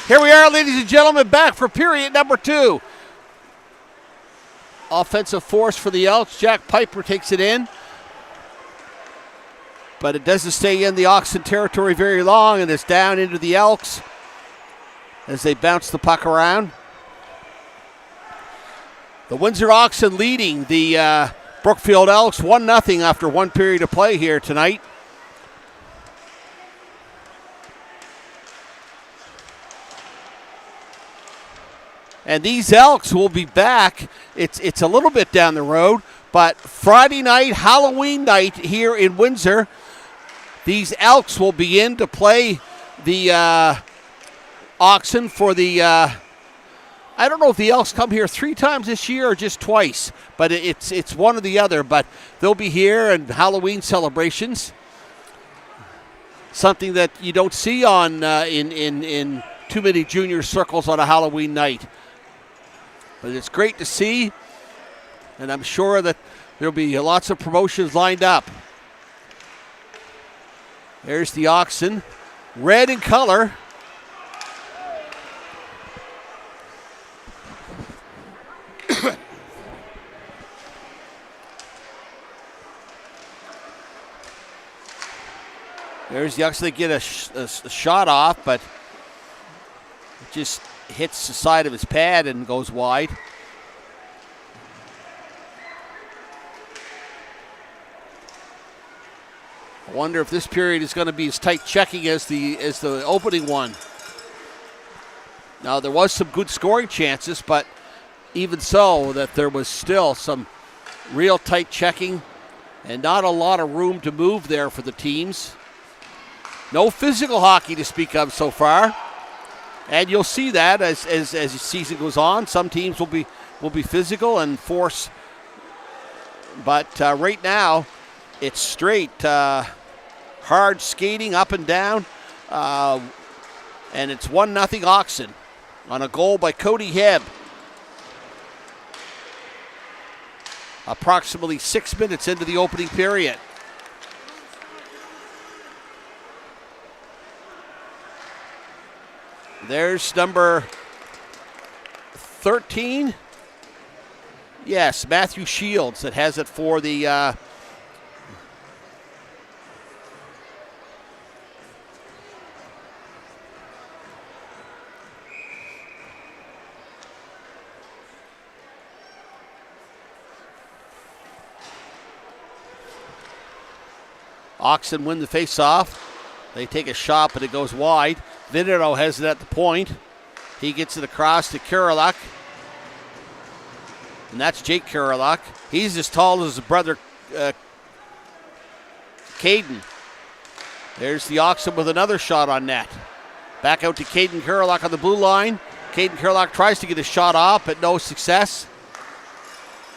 Here we are, ladies and gentlemen, back for period number 2. Offensive force for the Elks. Jack Piper takes it in. But it doesn't stay in the Oxen territory very long, and it's down into the Elks as they bounce the puck around. The Windsor Oxen leading the Brookfield Elks 1-0 after 1 period of play here tonight. And these Elks will be back. It's a little bit down the road, but Friday night, Halloween night here in Windsor, these Elks will begin to play the Oxen for the, I don't know if the Elks come here 3 times this year or just twice, but it's one or the other, but they'll be here and Halloween celebrations. Something that you don't see on in too many junior circles on a Halloween night. But it's great to see, and I'm sure that there'll be lots of promotions lined up. There's the Oxen, red in color. There's the Oxen. They get a shot off, but it just hits the side of his pad and goes wide. I wonder if this period is going to be as tight checking as the opening one. Now, there was some good scoring chances, but even so, that there was still some real tight checking and not a lot of room to move there for the teams. No physical hockey to speak of so far. And you'll see that as the season goes on. Some teams will be physical and force. But right now, it's straight hard skating up and down. And it's 1-0 Oxen on a goal by Cody Hebb. Approximately 6 minutes into the opening period. There's number 13. Yes, Matthew Shields that has it for the Oxen win the face-off. They take a shot, but it goes wide. Vinito has it at the point. He gets it across to Kurelak. And that's Jake Kurelak. He's as tall as his brother, Caden. There's the Oxen with another shot on net. Back out to Caden Kurelak on the blue line. Caden Kurelak tries to get a shot off, but no success.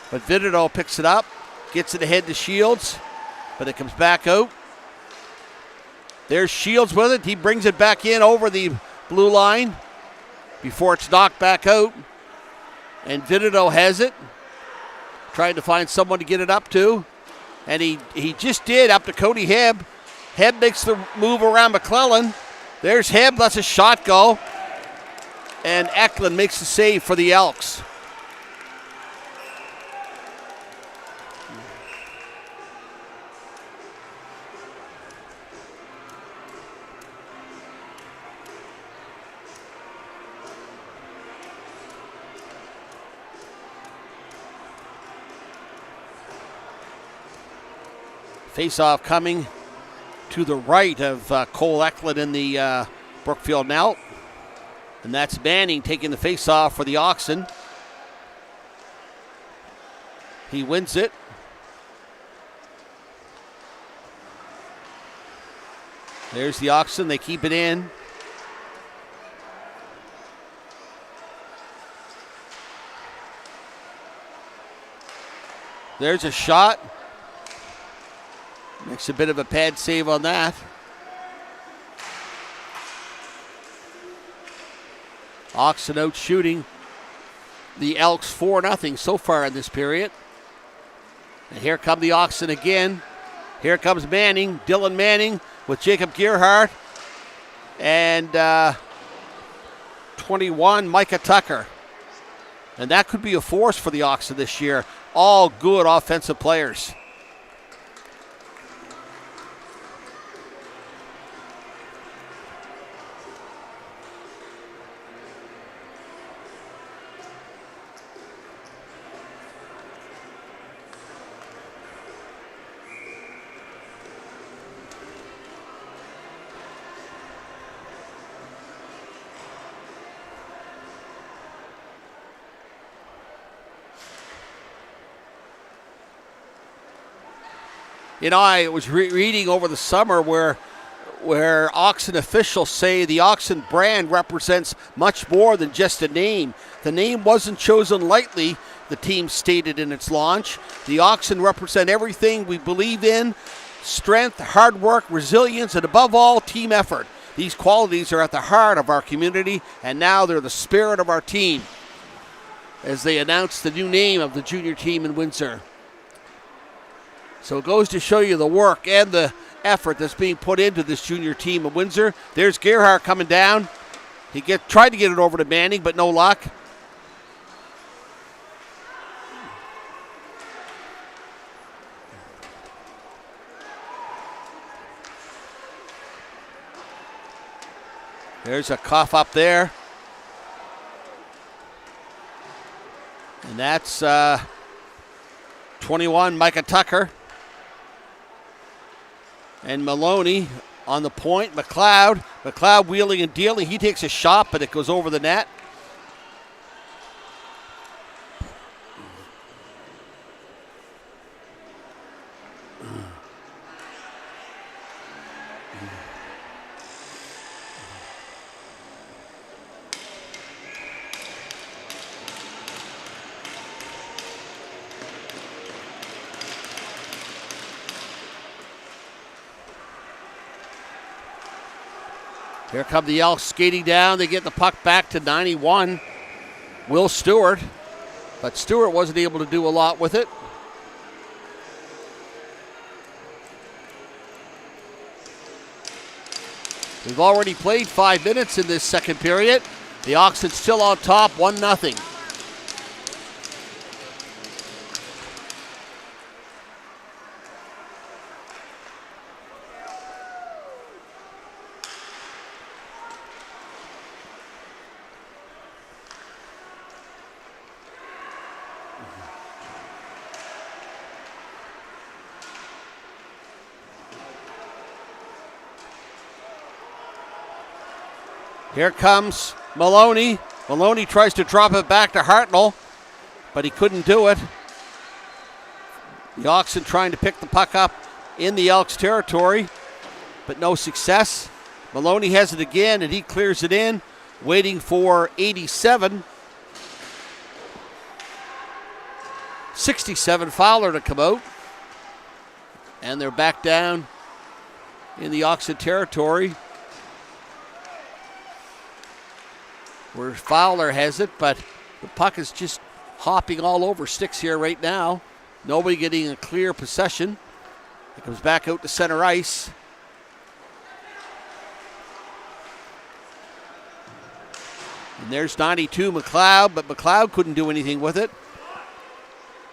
But Vinito picks it up, gets it ahead to Shields, but it comes back out. There's Shields with it. He brings it back in over the blue line before it's knocked back out. And Vinito has it. Trying to find someone to get it up to. And he just did, up to Cody Hebb. Hebb makes the move around McClellan. There's Hebb, lets a shot go. And Eklund makes the save for the Elks. Face-off coming to the right of Cole Eklund in the Brookfield now. And that's Manning taking the face-off for the Oxen. He wins it. There's the Oxen. They keep it in. There's a shot. Makes a bit of a pad save on that. Oxen out shooting the Elks 4-0 so far in this period. And here come the Oxen again. Here comes Manning, Dylan Manning, with Jacob Gearhart and 21, Micah Tucker. And that could be a force for the Oxen this year. All good offensive players. You know, I was reading over the summer where Oxen officials say the Oxen brand represents much more than just a name. The name wasn't chosen lightly, the team stated in its launch. The Oxen represent everything we believe in: strength, hard work, resilience, and above all, team effort. These qualities are at the heart of our community, and now they're the spirit of our team, as they announced the new name of the junior team in Windsor. So it goes to show you the work and the effort that's being put into this junior team of Windsor. There's Gerhard coming down. He tried to get it over to Manning, but no luck. There's a cough up there. And that's 21, Micah Tucker. And Maloney on the point. McLeod wheeling and dealing. He takes a shot, but it goes over the net. Here come the Elks skating down. They get the puck back to 91. Will Stewart. But Stewart wasn't able to do a lot with it. We've already played 5 minutes in this second period. The Oxen still on top, 1-0. Here comes Maloney. Maloney tries to drop it back to Hartnell, but he couldn't do it. The Oxen trying to pick the puck up in the Elks territory, but no success. Maloney has it again, and he clears it in, waiting for 87. 67, Fowler to come out. And they're back down in the Oxen territory, where Fowler has it, but the puck is just hopping all over sticks here right now. Nobody getting a clear possession. It comes back out to center ice. And there's 92, McLeod, but McLeod couldn't do anything with it.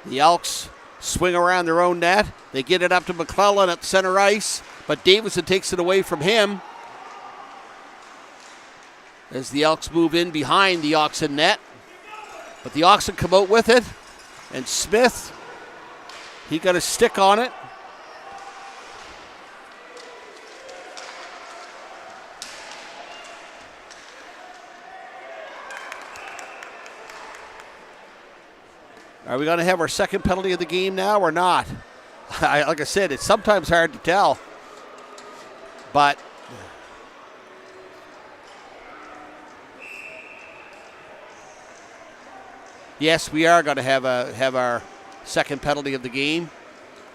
The Elks swing around their own net. They get it up to McClellan at center ice, but Davison takes it away from him as the Elks move in behind the Oxen net. But the Oxen come out with it, and Smith, he got a stick on it. Are we going to have our second penalty of the game now or not? Like I said, it's sometimes hard to tell. But yes, we are going to have our second penalty of the game.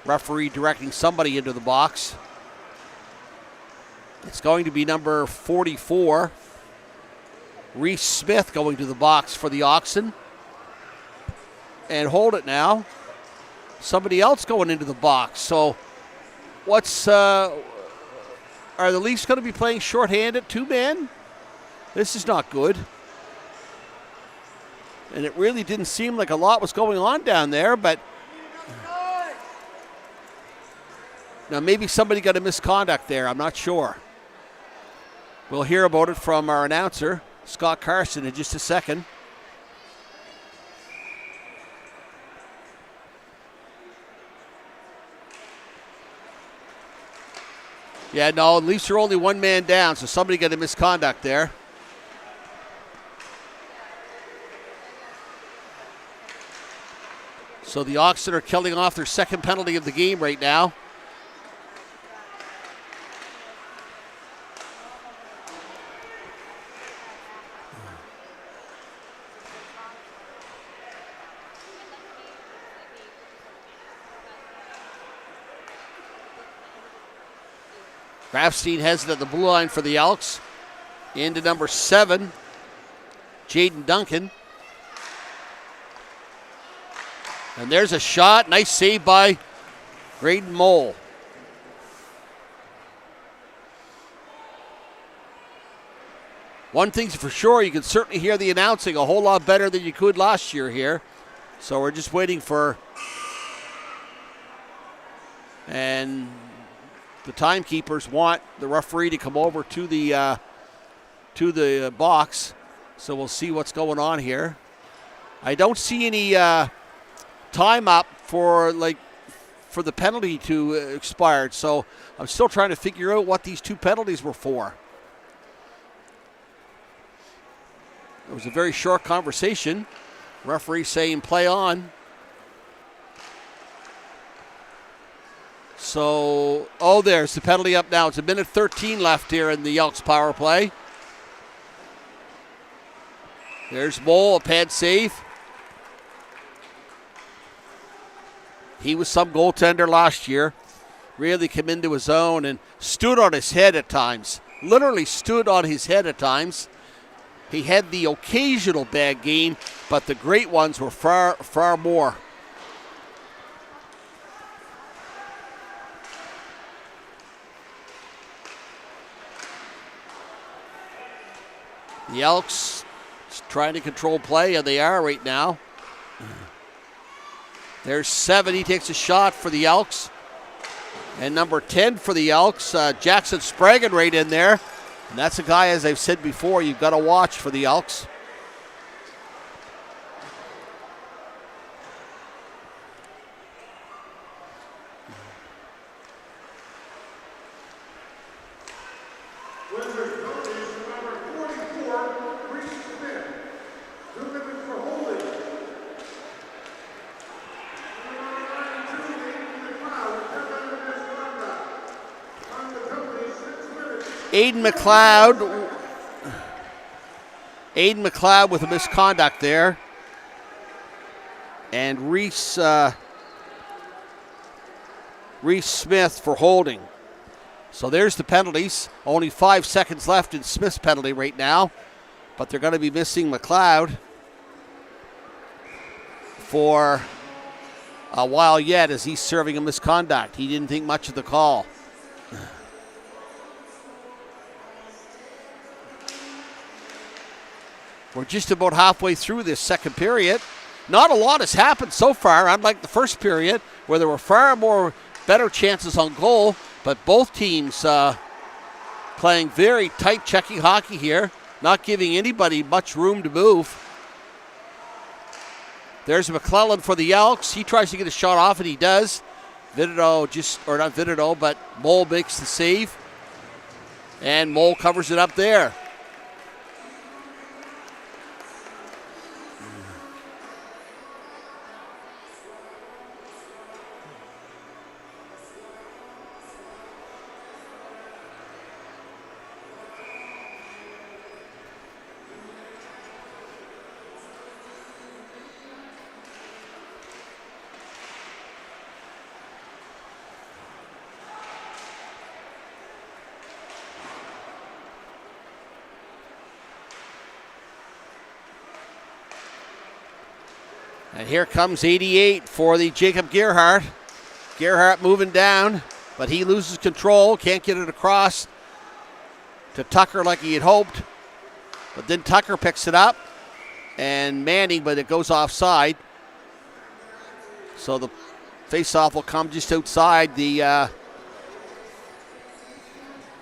Referee directing somebody into the box. It's going to be number 44, Reese Smith, going to the box for the Oxen. And hold it now. Somebody else going into the box. So what's our are the Leafs going to be playing shorthanded, 2 men? This is not good. And it really didn't seem like a lot was going on down there, but now maybe somebody got a misconduct there. I'm not sure. We'll hear about it from our announcer, Scott Carson, in just a second. Yeah, no, Leafs are only 1 man down, so somebody got a misconduct there. So the Oxen are killing off their second penalty of the game right now. Grafstein has it at the blue line for the Elks. Into number 7, Jaden Duncan. And there's a shot. Nice save by Graydon Mole. One thing's for sure, you can certainly hear the announcing a whole lot better than you could last year here. So we're just waiting for... And the timekeepers want the referee to come over to the box. So we'll see what's going on here. I don't see any time up for the penalty to expire. So I'm still trying to figure out what these 2 penalties were for. It was a very short conversation. Referee saying play on. So, there's the penalty up now. It's a minute 13 left here in the Elks power play. There's Mole, a pad save. He was some goaltender last year. Really came into his own and stood on his head at times. Literally stood on his head at times. He had the occasional bad game, but the great ones were far, far more. The Elks trying to control play, and they are right now. There's 7. He takes a shot for the Elks. And number 10 for the Elks, Jackson Spragan right in there. And that's a guy, as I've said before, you've got to watch for the Elks. Aiden McLeod with a misconduct there. And Reese Smith for holding. So there's the penalties. Only 5 seconds left in Smith's penalty right now. But they're going to be missing McLeod for a while yet as he's serving a misconduct. He didn't think much of the call. We're just about halfway through this second period. Not a lot has happened so far, unlike the first period, where there were far more better chances on goal, but both teams playing very tight checking hockey here, not giving anybody much room to move. There's McClellan for the Elks. He tries to get a shot off, and he does. But Mole makes the save, and Mole covers it up there. And here comes 88 for the Jacob Gerhardt. Gerhardt moving down, but he loses control, can't get it across to Tucker like he had hoped. But then Tucker picks it up. And Manning, but it goes offside. So the face-off will come just outside the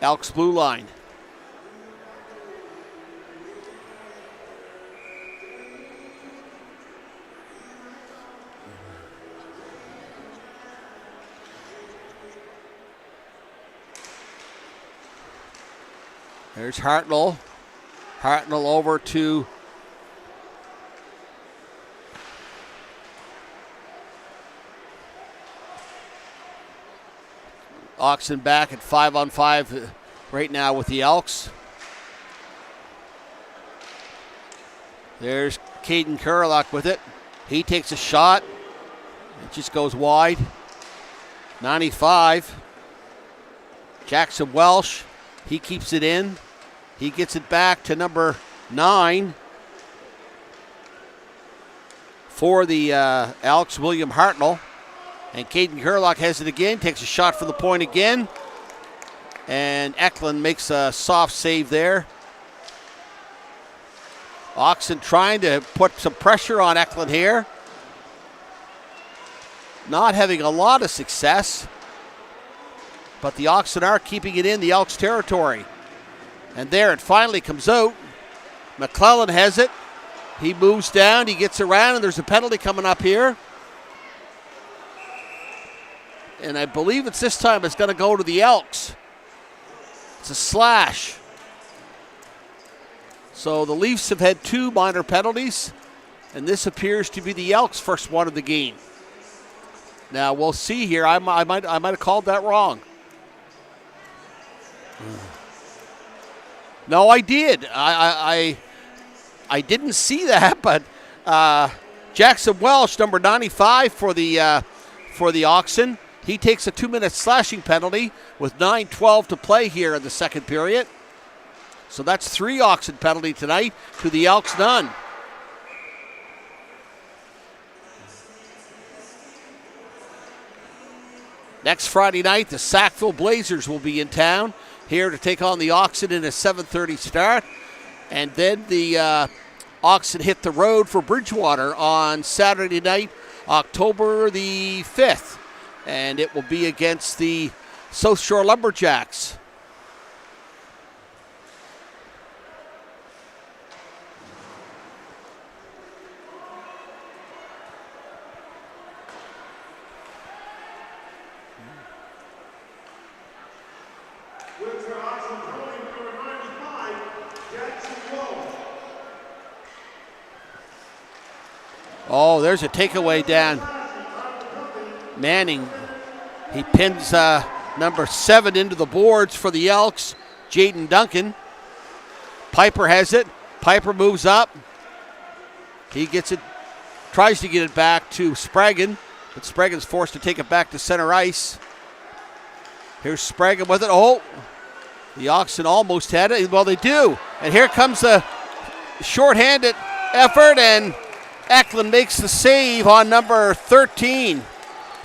Elks blue line. There's Hartnell. Hartnell over to Oxen back at 5-on-5 right now with the Elks. There's Caden Kurlock with it. He takes a shot. It just goes wide. 95. Jackson Welsh. He keeps it in. He gets it back to number 9 for the Elks, William Hartnell. And Caden Kurlock has it again, takes a shot from the point again. And Eklund makes a soft save there. Oxen trying to put some pressure on Eklund here. Not having a lot of success. But the Oxen are keeping it in the Elks territory. And there it finally comes out. McClellan has it. He moves down, he gets around, and there's a penalty coming up here. And I believe it's this time it's going to go to the Elks. It's a slash. So the Leafs have had 2 minor penalties, and this appears to be the Elks' first one of the game. Now we'll see here. I might have called that wrong. No, I did. I didn't see that, but Jackson Welsh, number 95 for the Oxen. He takes a 2-minute slashing penalty with 9:12 to play here in the second period. So that's 3 Oxen penalty tonight to the Elks, none. Next Friday night, the Sackville Blazers will be in town here to take on the Oxen in a 7:30 start. And then the Oxen hit the road for Bridgewater on Saturday night, October the 5th. And it will be against the South Shore Lumberjacks. Windsor Oxen calling number 95, Jackson Welsh. Oh, there's a takeaway down. Manning, he pins number 7 into the boards for the Elks, Jaden Duncan. Piper has it. Piper moves up. He gets it, tries to get it back to Spragan, but Spragan's forced to take it back to center ice. Here's Spragan with it. Oh, the Oxen almost had it. Well, they do. And here comes the shorthanded effort, and Eklund makes the save on number 13.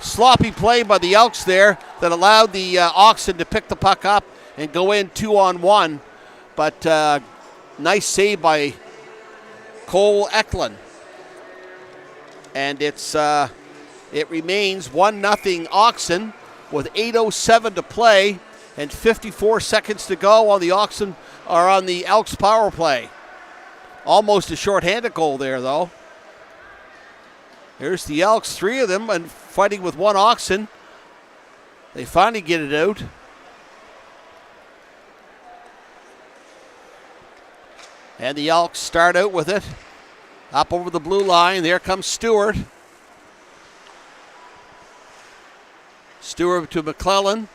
Sloppy play by the Elks there that allowed the Oxen to pick the puck up and go in 2-on-1. But nice save by Cole Eklund. And it remains 1-0 Oxen with 8:07 to play and 54 seconds to go on the Oxen or on the Elks power play. Almost a shorthanded goal there, though. Here's the Elks, 3 of them, and fighting with 1 Oxen. They finally get it out. And the Elks start out with it. Up over the blue line. There comes Stewart. Stewart to McClellan.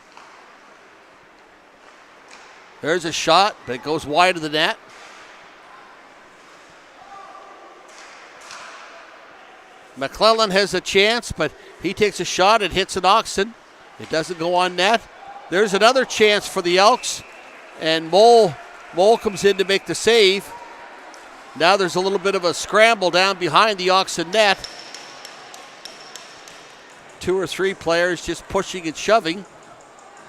There's a shot, but it goes wide of the net. McClellan has a chance, but he takes a shot. It hits an Oxen. It doesn't go on net. There's another chance for the Elks, and Mole comes in to make the save. Now there's a little bit of a scramble down behind the Oxen net. 2 or 3 players just pushing and shoving,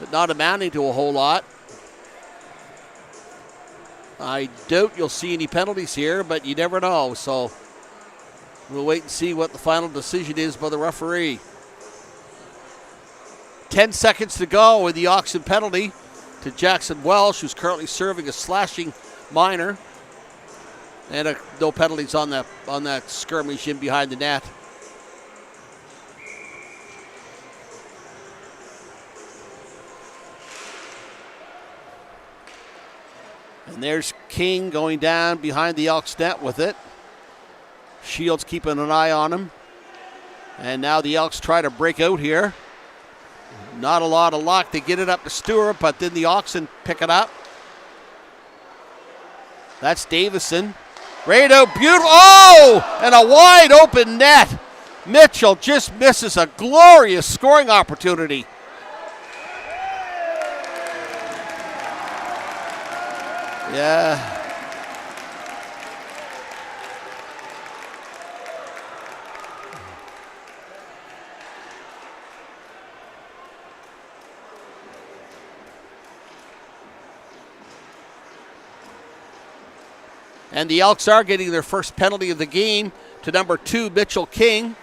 but not amounting to a whole lot. I doubt you'll see any penalties here, but you never know. So we'll wait and see what the final decision is by the referee. 10 seconds to go with the Oxen penalty to Jackson Welsh, who's currently serving a slashing minor. And no penalties on that skirmish in behind the net. And there's King going down behind the Elks net with it. Shields keeping an eye on him. And now the Elks try to break out here. Not a lot of luck. They get it up to Stewart, but then the Oxen pick it up. That's Davison. Right out, beautiful. Oh! And a wide open net. Mitchell just misses a glorious scoring opportunity. Yeah. And the Elks are getting their first penalty of the game to number 2, Mitchell King.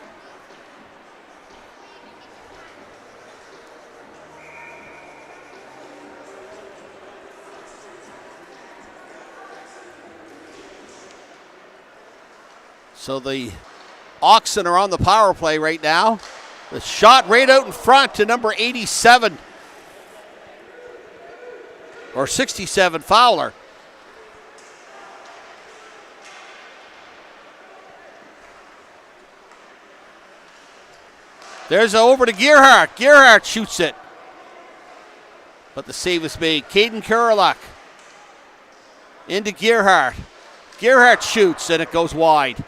So the Oxen are on the power play right now. The shot right out in front to number 87. Or 67, Fowler. There's over to Gerhardt. Gerhardt shoots it. But the save is made. Caden Kurelak into Gerhardt. Gerhardt shoots and it goes wide.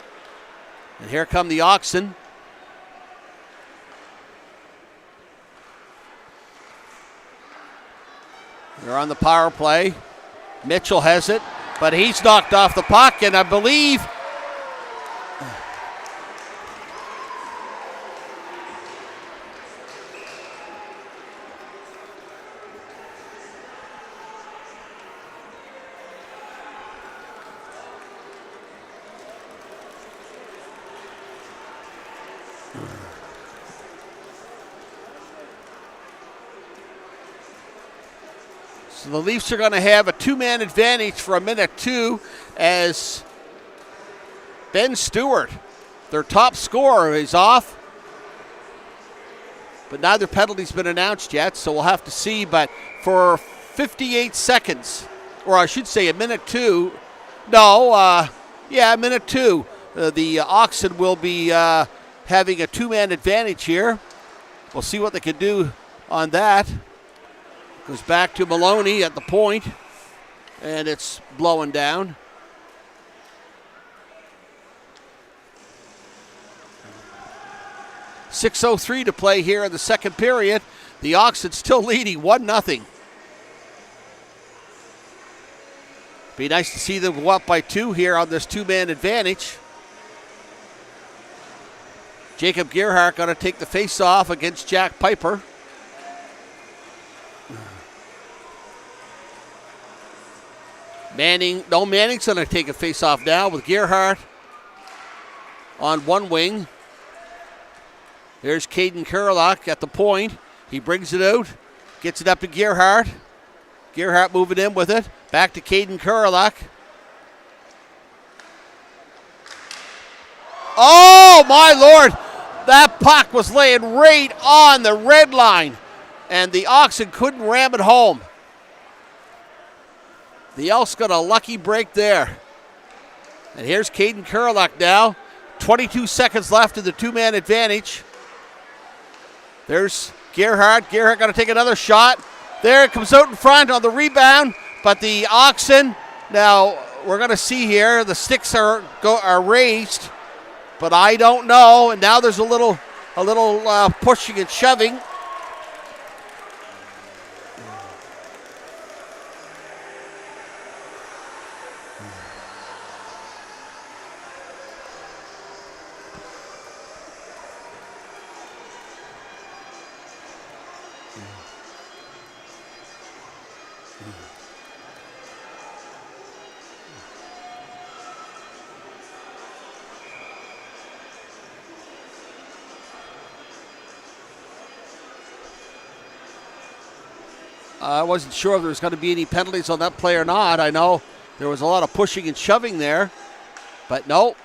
And here come the Oxen. They're on the power play. Mitchell has it, but he's knocked off the puck, and I believe so the Leafs are going to have a 2-man advantage for a minute 2 as Ben Stewart, their top scorer, is off. But neither penalty's been announced yet, so we'll have to see. But for 58 seconds, or I should say a minute 2, minute 2, the Oxen will be having a 2-man advantage here. We'll see what they can do on that. Goes back to Maloney at the point, and it's blowing down. .6:03 to play here in the second period. The Oxen still leading 1-0. Be nice to see them go up by 2 here on this 2-man advantage. Jacob Gerhardt going to take the face-off against Jack Piper. Manning's going to take a face-off now with Gerhardt on one wing. There's Caden Kurelak at the point. He brings it out, gets it up to Gerhardt. Gerhardt moving in with it. Back to Caden Kurelak. Oh, my Lord. That puck was laying right on the red line, and the Oxen couldn't ram it home. The Elks got a lucky break there. And here's Caden Kurelak now. 22 seconds left in the 2-man advantage. There's Gerhardt. Gerhardt got to take another shot. There it comes out in front on the rebound. But the Oxen, now we're going to see here, the sticks are raised. But I don't know. And now there's a little pushing and shoving. I wasn't sure if there was going to be any penalties on that play or not. I know there was a lot of pushing and shoving there, but no.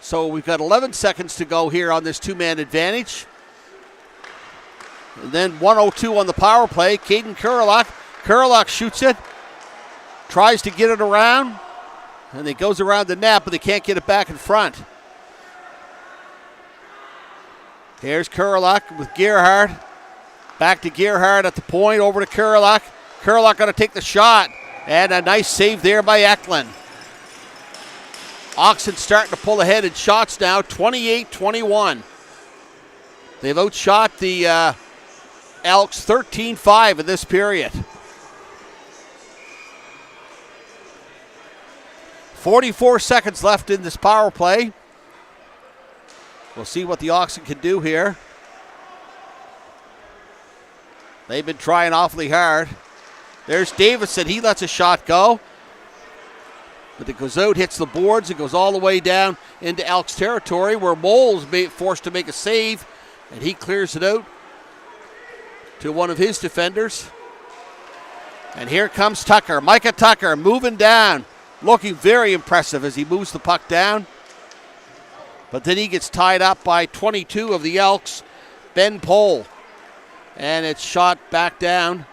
So we've got 11 seconds to go here on this two-man advantage. And then 1:02 on the power play. Caden Kurlock. Kurlock shoots it, tries to get it around, and it goes around the net, but they can't get it back in front. Here's Kurlock with Gerhardt. Back to Gerhardt at the point, over to Kurlock. Kurlock going to take the shot, and a nice save there by Eklund. Oxen starting to pull ahead in shots now, 28-21. They've outshot the Elks 13-5 in this period. 44 seconds left in this power play. We'll see what the Oxen can do here. They've been trying awfully hard. There's Davison. He lets a shot go. But it goes out, hits the boards. It goes all the way down into Elks territory where Mole's forced to make a save. And he clears it out to one of his defenders. And here comes Tucker. Micah Tucker moving down. Looking very impressive as he moves the puck down. But then he gets tied up by 22 of the Elks, Ben Pohl. And it's shot back down.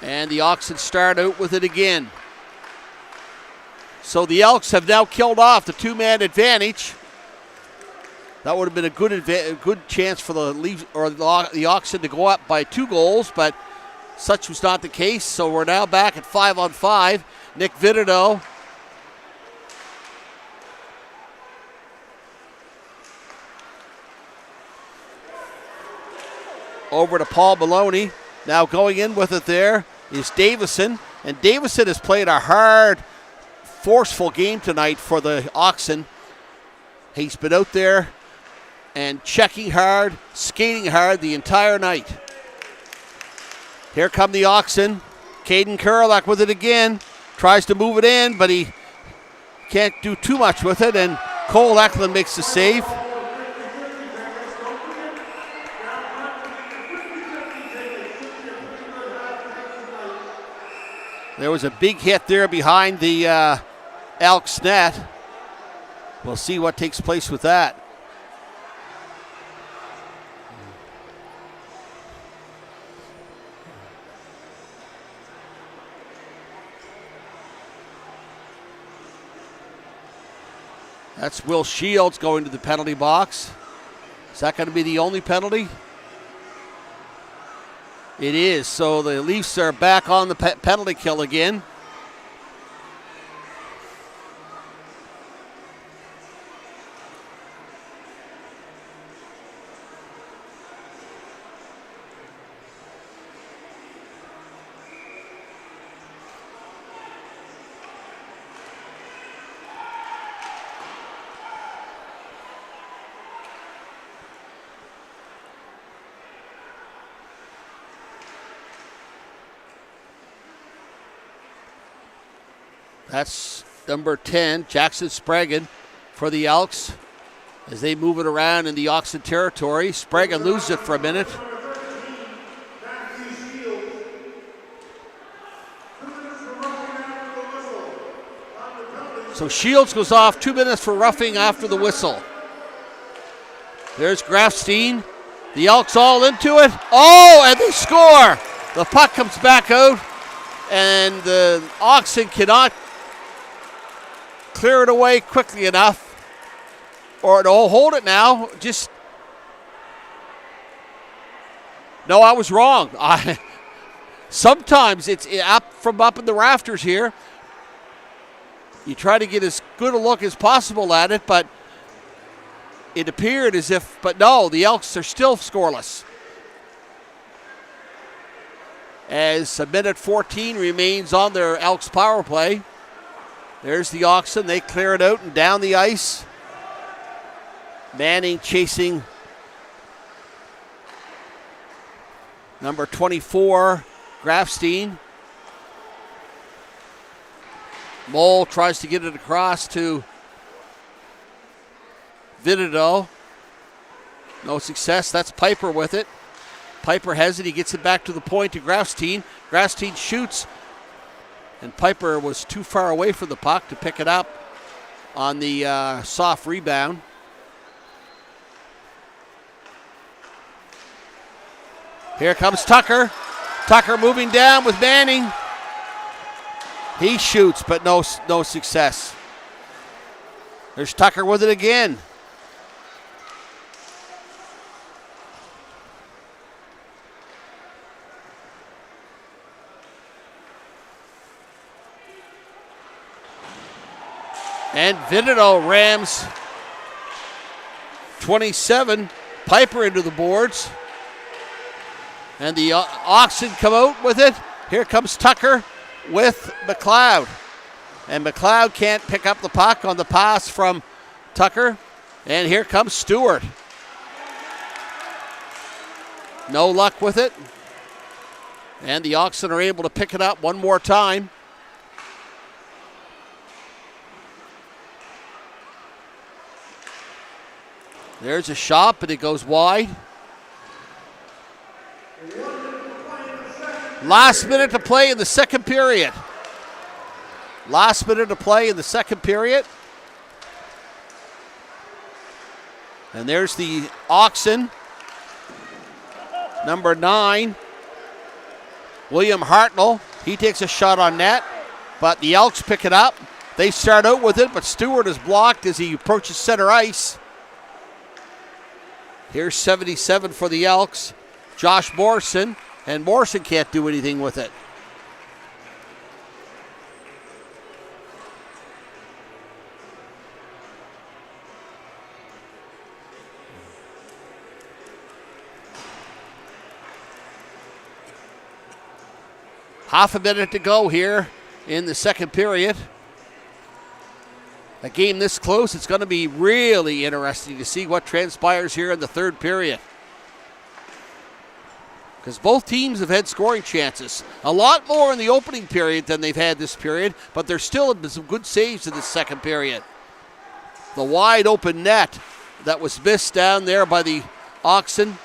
And the Oxen start out with it again. So the Elks have now killed off the two-man advantage. That would have been a good chance for the Leafs or the Oxen to go up by 2 goals, but such was not the case. So we're now back at 5-on-5. Nick Vitito. Over to Paul Maloney. Now going in with it there is Davison. And Davison has played a hard, forceful game tonight for the Oxen. He's been out there and checking hard, skating hard the entire night. Here come the Oxen. Caden Kurlock with it again. Tries to move it in, but he can't do too much with it. And Cole Eklund makes the save. There was a big hit there behind the Elks net. We'll see what takes place with that. That's Will Shields going to the penalty box. Is that going to be the only penalty? It is. So the Leafs are back on the penalty kill again. That's number 10, Jackson Sprague for the Elks as they move it around in the Oxen territory. Sprague loses it for a minute. So Shields goes off, 2 minutes for roughing after the whistle. There's Grafstein. The Elks all into it. Oh, and they score. The puck comes back out, and the Oxen cannot clear it away quickly enough, or no, hold it now. No, I was wrong. Sometimes it's up in the rafters here. You try to get as good a look as possible at it, but it appeared as if, but no, the Elks are still scoreless. As a minute 14 remains on their Elks power play. There's the Oxen. They clear it out and down the ice. Manning chasing number 24, Grafstein. Mole tries to get it across to Vitito. No success. That's Piper with it. Piper has it. He gets it back to the point to Grafstein. Grafstein shoots, and Piper was too far away from the puck to pick it up on the soft rebound. Here comes Tucker. Tucker moving down with Manning. He shoots, but no success. There's Tucker with it again. And Vinito rams 27. Piper into the boards. And the Oxen come out with it. Here comes Tucker with McLeod. And McLeod can't pick up the puck on the pass from Tucker. And here comes Stewart. No luck with it. And the Oxen are able to pick it up one more time. There's a shot, but it goes wide. Last minute to play in the second period. Last minute to play in the second period. And there's the Oxen. Number 9, William Hartnell. He takes a shot on net, but the Elks pick it up. They start out with it, but Stewart is blocked as he approaches center ice. Here's 77 for the Elks. Josh Morrison, and Morrison can't do anything with it. Half a minute to go here in the second period. A game this close, it's going to be really interesting to see what transpires here in the third period. Because both teams have had scoring chances. A lot more in the opening period than they've had this period, but there's still some good saves in the second period. The wide open net that was missed down there by the Oxen.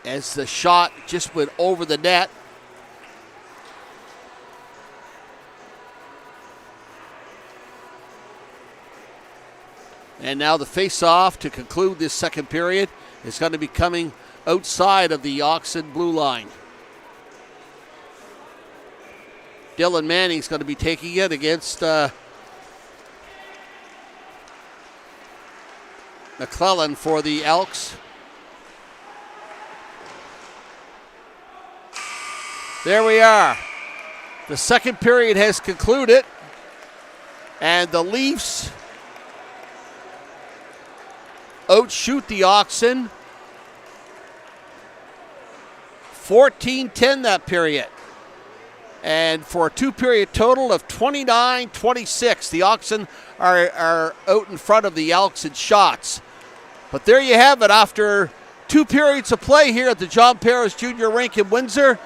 As the shot just went over the net. And now the face-off to conclude this second period is going to be coming outside of the Oxen blue line. Dylan Manning's going to be taking it against McClellan for the Elks. There we are. The second period has concluded, and the Leafs outshoot the Oxen 14-10 that period. And for a two-period total of 29-26, the Oxen are out in front of the Elks in shots. But there you have it. After two periods of play here at the John Paris Junior Rink in Windsor,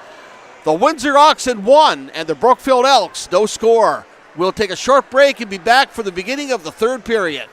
the Windsor Oxen won, and the Brookfield Elks no score. We'll take a short break and be back for the beginning of the third period.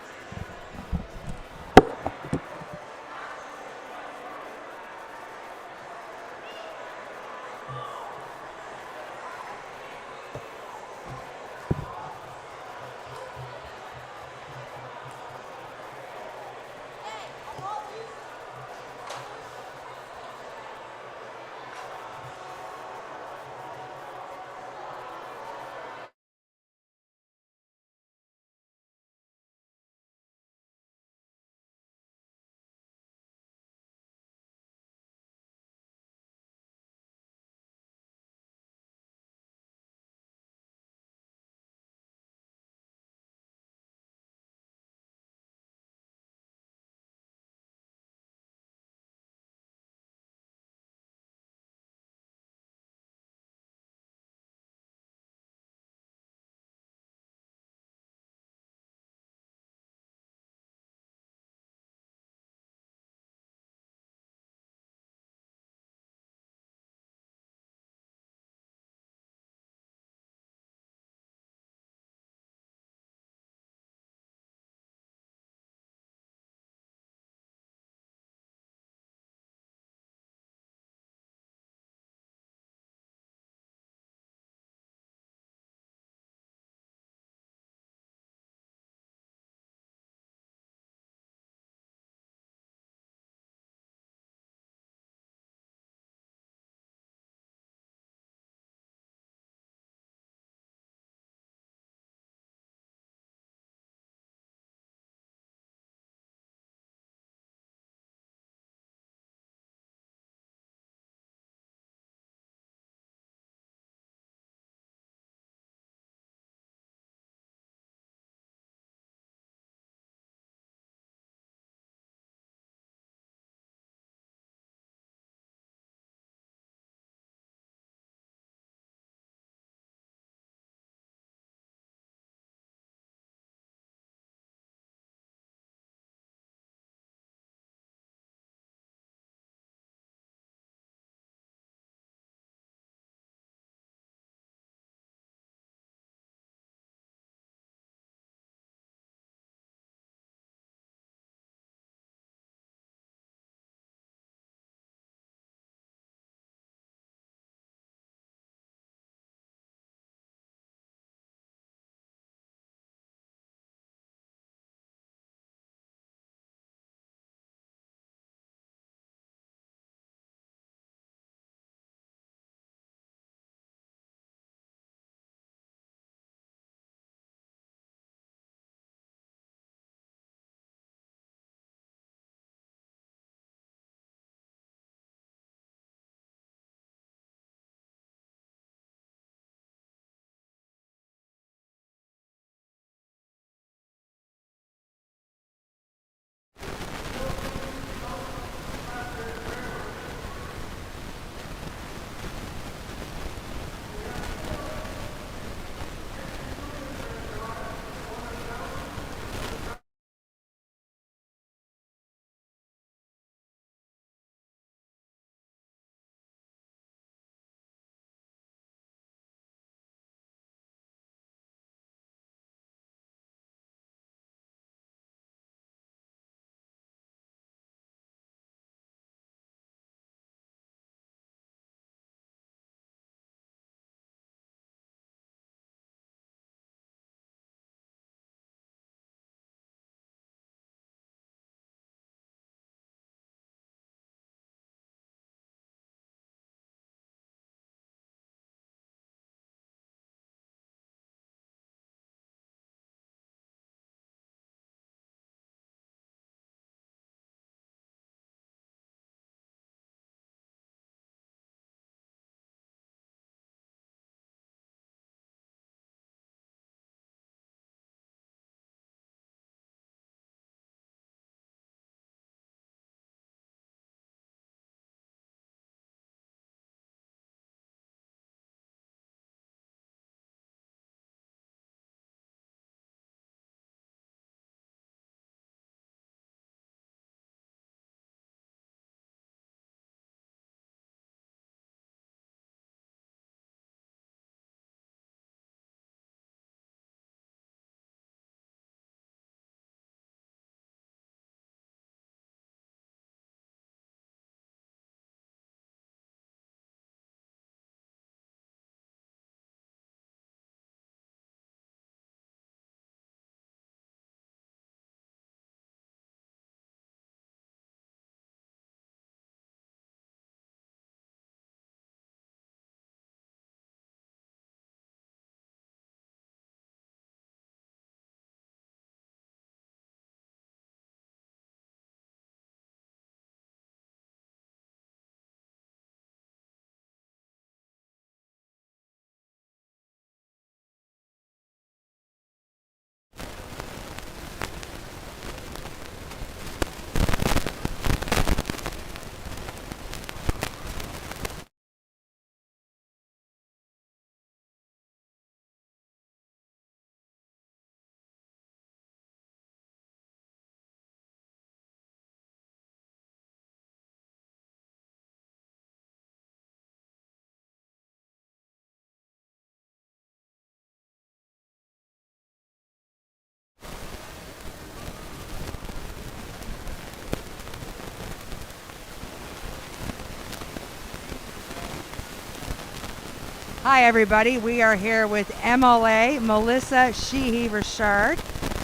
Hi, everybody. We are here with MLA Melissa Sheehy-Richard.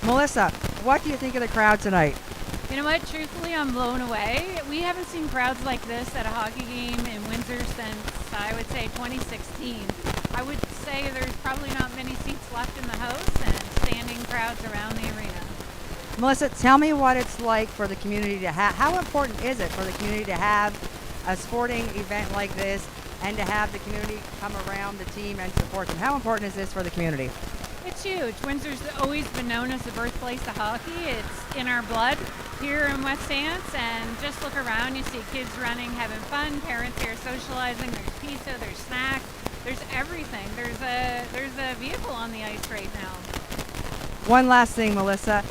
Melissa, what do you think of the crowd tonight? You know what? Truthfully, I'm blown away. We haven't seen crowds like this at a hockey game in Windsor since, I would say, 2016. I would say there's probably not many seats left in the house and standing crowds around the arena. Melissa, tell me what it's like for the community to have. How important is it for the community to have a sporting event like this and to have the community come around the team and support them? How important is this for the community? It's huge. Windsor's always been known as the birthplace of hockey. It's in our blood here in West Hants, and just look around, you see kids running, having fun, parents here socializing, there's pizza, there's snacks, there's everything. There's a vehicle on the ice right now. One last thing, Melissa.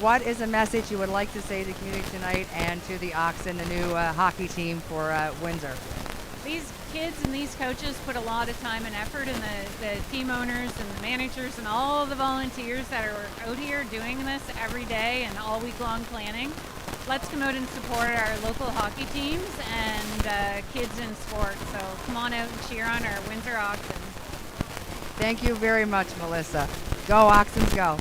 What is a message you would like to say to the community tonight and to the Oxen, the new hockey team for Windsor? These kids and these coaches put a lot of time and effort, and the team owners and the managers and all the volunteers that are out here doing this every day and all week long planning. Let's come out and support our local hockey teams and kids in sport. So come on out and cheer on our Windsor Oxen. Thank you very much, Melissa. Go Oxens, go.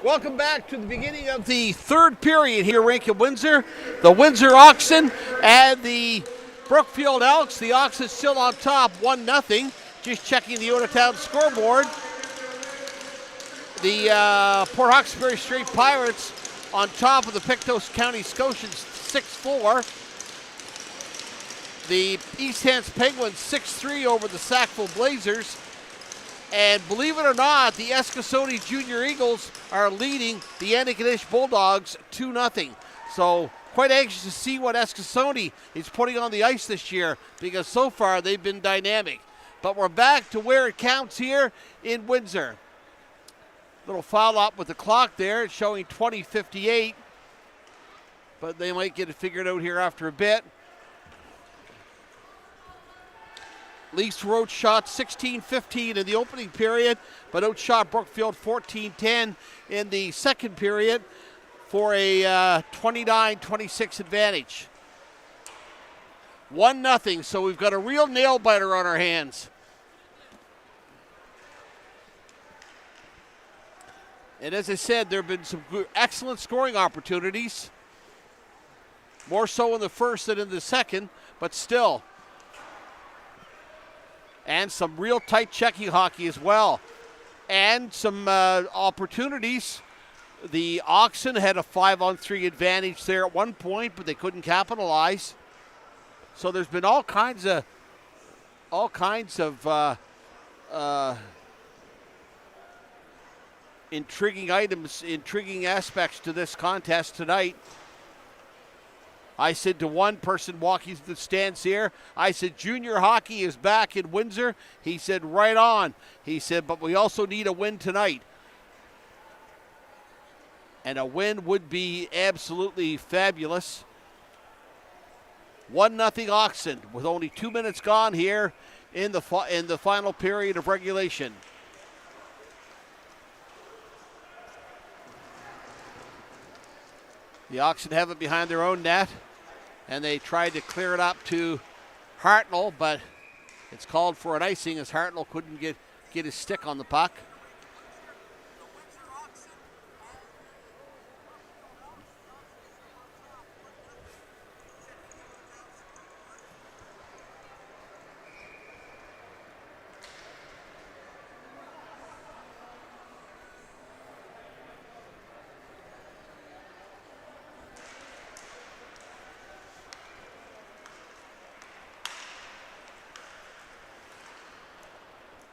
Welcome back to the beginning of the third period here, rink in Windsor. The Windsor Oxen and the Brookfield Elks. The Oxen still on top, 1-0. Just checking the out-of-town scoreboard. The Port Hawkesbury Straight Pirates on top of the Pictou County Scotians, 6-4. The East Hants Penguins, 6-3 over the Sackville Blazers. And believe it or not, the Eskasoni Junior Eagles are leading the Antigonish Bulldogs 2-0. So quite anxious to see what Eskasoni is putting on the ice this year, because so far they've been dynamic. But we're back to where it counts here in Windsor. Little foul up with the clock there. It's showing 20:58. But they might get it figured out here after a bit. Leafs were outshot 16-15 in the opening period, but outshot Brookfield 14-10 in the second period for a 29-26 advantage. 1-0, so we've got a real nail-biter on our hands. And as I said, there have been some excellent scoring opportunities, more so in the first than in the second, but still. And some real tight checking hockey as well. And some opportunities. The Oxen had a 5-on-3 advantage there at one point, but they couldn't capitalize. So there's been all kinds of intriguing items, intriguing aspects to this contest tonight. I said to one person walking through the stands here, I said, junior hockey is back in Windsor. He said, right on. He said, but we also need a win tonight. And a win would be absolutely fabulous. 1-0 Oxen with only 2 minutes gone here in the final period of regulation. The Oxen have it behind their own net, and they tried to clear it up to Hartnell, but it's called for an icing as Hartnell couldn't get his stick on the puck.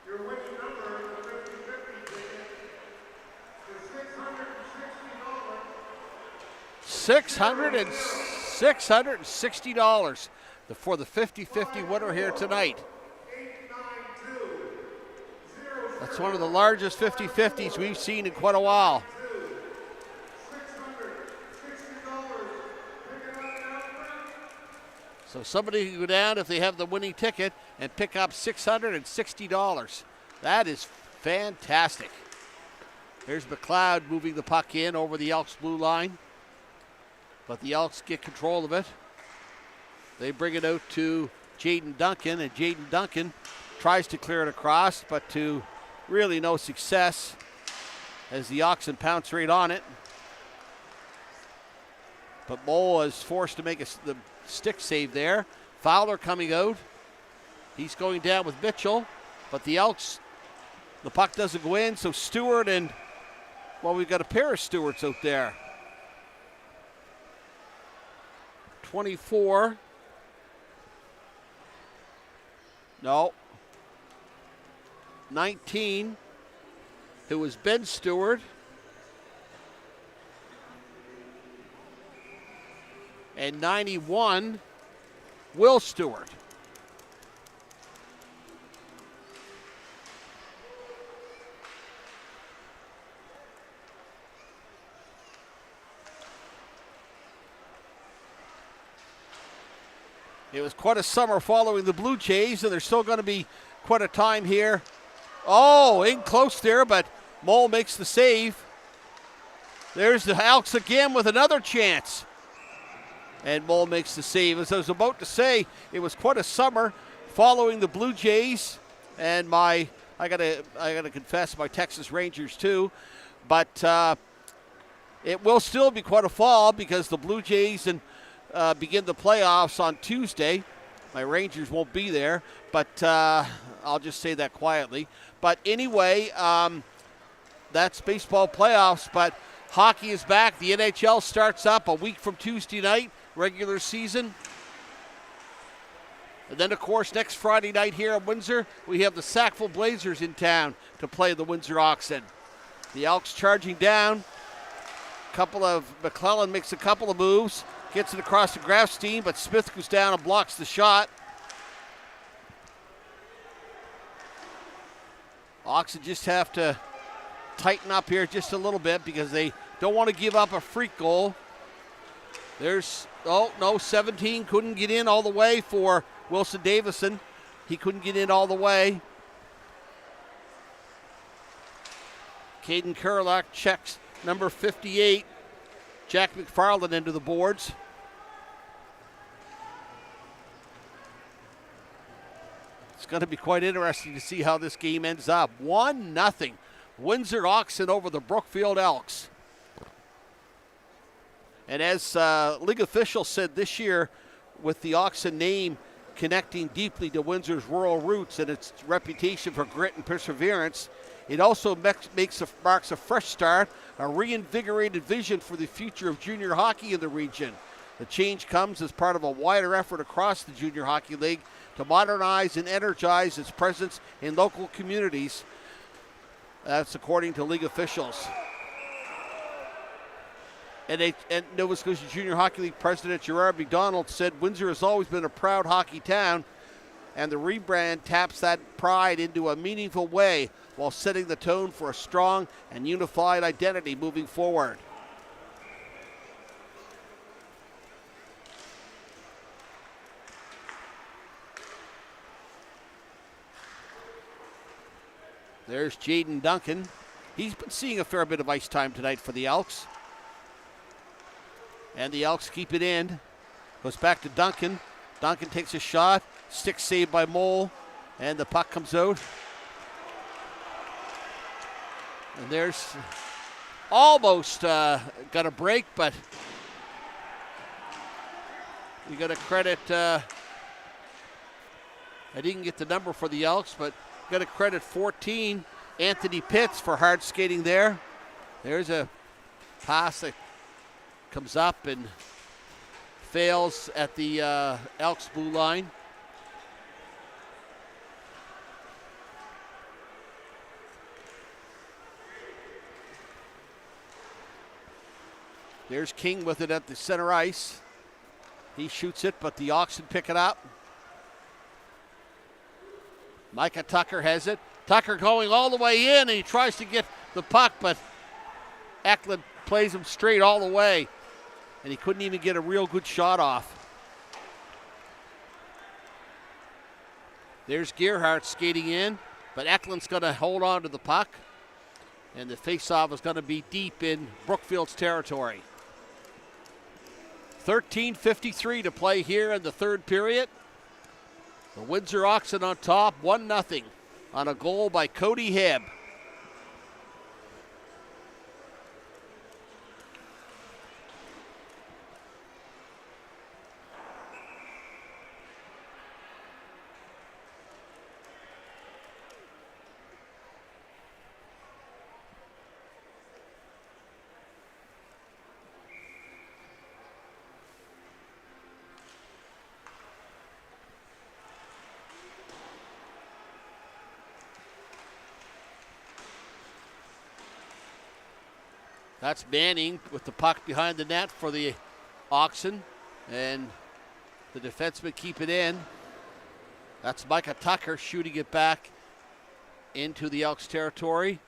Your winning number in the 50-50 ticket is $660 for the 50-50 winner here tonight. That's one of the largest 50-50s we've seen in quite a while. So somebody can go down if they have the winning ticket and pick up $660. That is fantastic. Here's McLeod moving the puck in over the Elks blue line. But the Elks get control of it. They bring it out to Jaden Duncan, and Jaden Duncan tries to clear it across, but to really no success as the Oxen pounce right on it. But Mole is forced to make the stick save there. Fowler coming out. He's going down with Mitchell, but the Elks, the puck doesn't go in, so Stewart and, well, we've got a pair of Stewarts out there. 24. No. 19, who was Ben Stewart. And 91, Will Stewart. It was quite a summer following the Blue Jays, and there's still going to be quite a time here. Oh, in close there, but Mole makes the save. There's the Elks again with another chance. And Mole makes the save. As I was about to say, it was quite a summer following the Blue Jays and I gotta confess, my Texas Rangers too. But It will still be quite a fall because the Blue Jays begin the playoffs on Tuesday. My Rangers won't be there, but I'll just say that quietly. But anyway, that's baseball playoffs, but hockey is back. The NHL starts up a week from Tuesday night, regular season. And then, of course, next Friday night here in Windsor, we have the Sackville Blazers in town to play the Windsor Oxen. The Elks charging down. McClellan makes a couple of moves, gets it across to Grafstein, but Smith goes down and blocks the shot. Oxen just have to tighten up here just a little bit because they don't want to give up a freak goal. 17 couldn't get in all the way for Wilson Davison. He couldn't get in all the way. Caden Kurlock checks number 58, Jack McFarland, into the boards. It's going to be quite interesting to see how this game ends up. 1-0. Windsor Oxen over the Brookfield Elks. And as league officials said this year, with the Oxen name connecting deeply to Windsor's rural roots and its reputation for grit and perseverance, it also marks a fresh start, a reinvigorated vision for the future of junior hockey in the region. The change comes as part of a wider effort across the Junior Hockey League to modernize and energize its presence in local communities. That's according to league officials. And Nova Scotia Junior Hockey League President Gerard McDonald said Windsor has always been a proud hockey town, and the rebrand taps that pride into a meaningful way while setting the tone for a strong and unified identity moving forward. There's Jaden Duncan. He's been seeing a fair bit of ice time tonight for the Elks. And the Elks keep it in. Goes back to Duncan. Duncan takes a shot. Stick saved by Mole. And the puck comes out. And there's almost got a break, but you got to credit, I didn't get the number for the Elks, but got to credit 14, Anthony Pitts, for hard skating there. There's a pass that comes up and fails at the Elks blue line. There's King with it at the center ice. He shoots it, but the Oxen pick it up. Micah Tucker has it. Tucker going all the way in, and he tries to get the puck, but Eklund plays him straight all the way, and he couldn't even get a real good shot off. There's Gerhardt skating in, but Eklund's going to hold on to the puck, and the faceoff is going to be deep in Brookfield's territory. 13:53 to play here in the third period. The Windsor Oxen on top, 1-0 on a goal by Cody Hebb. That's Manning with the puck behind the net for the Oxen, and the defensemen keep it in. That's Micah Tucker shooting it back into the Elks territory.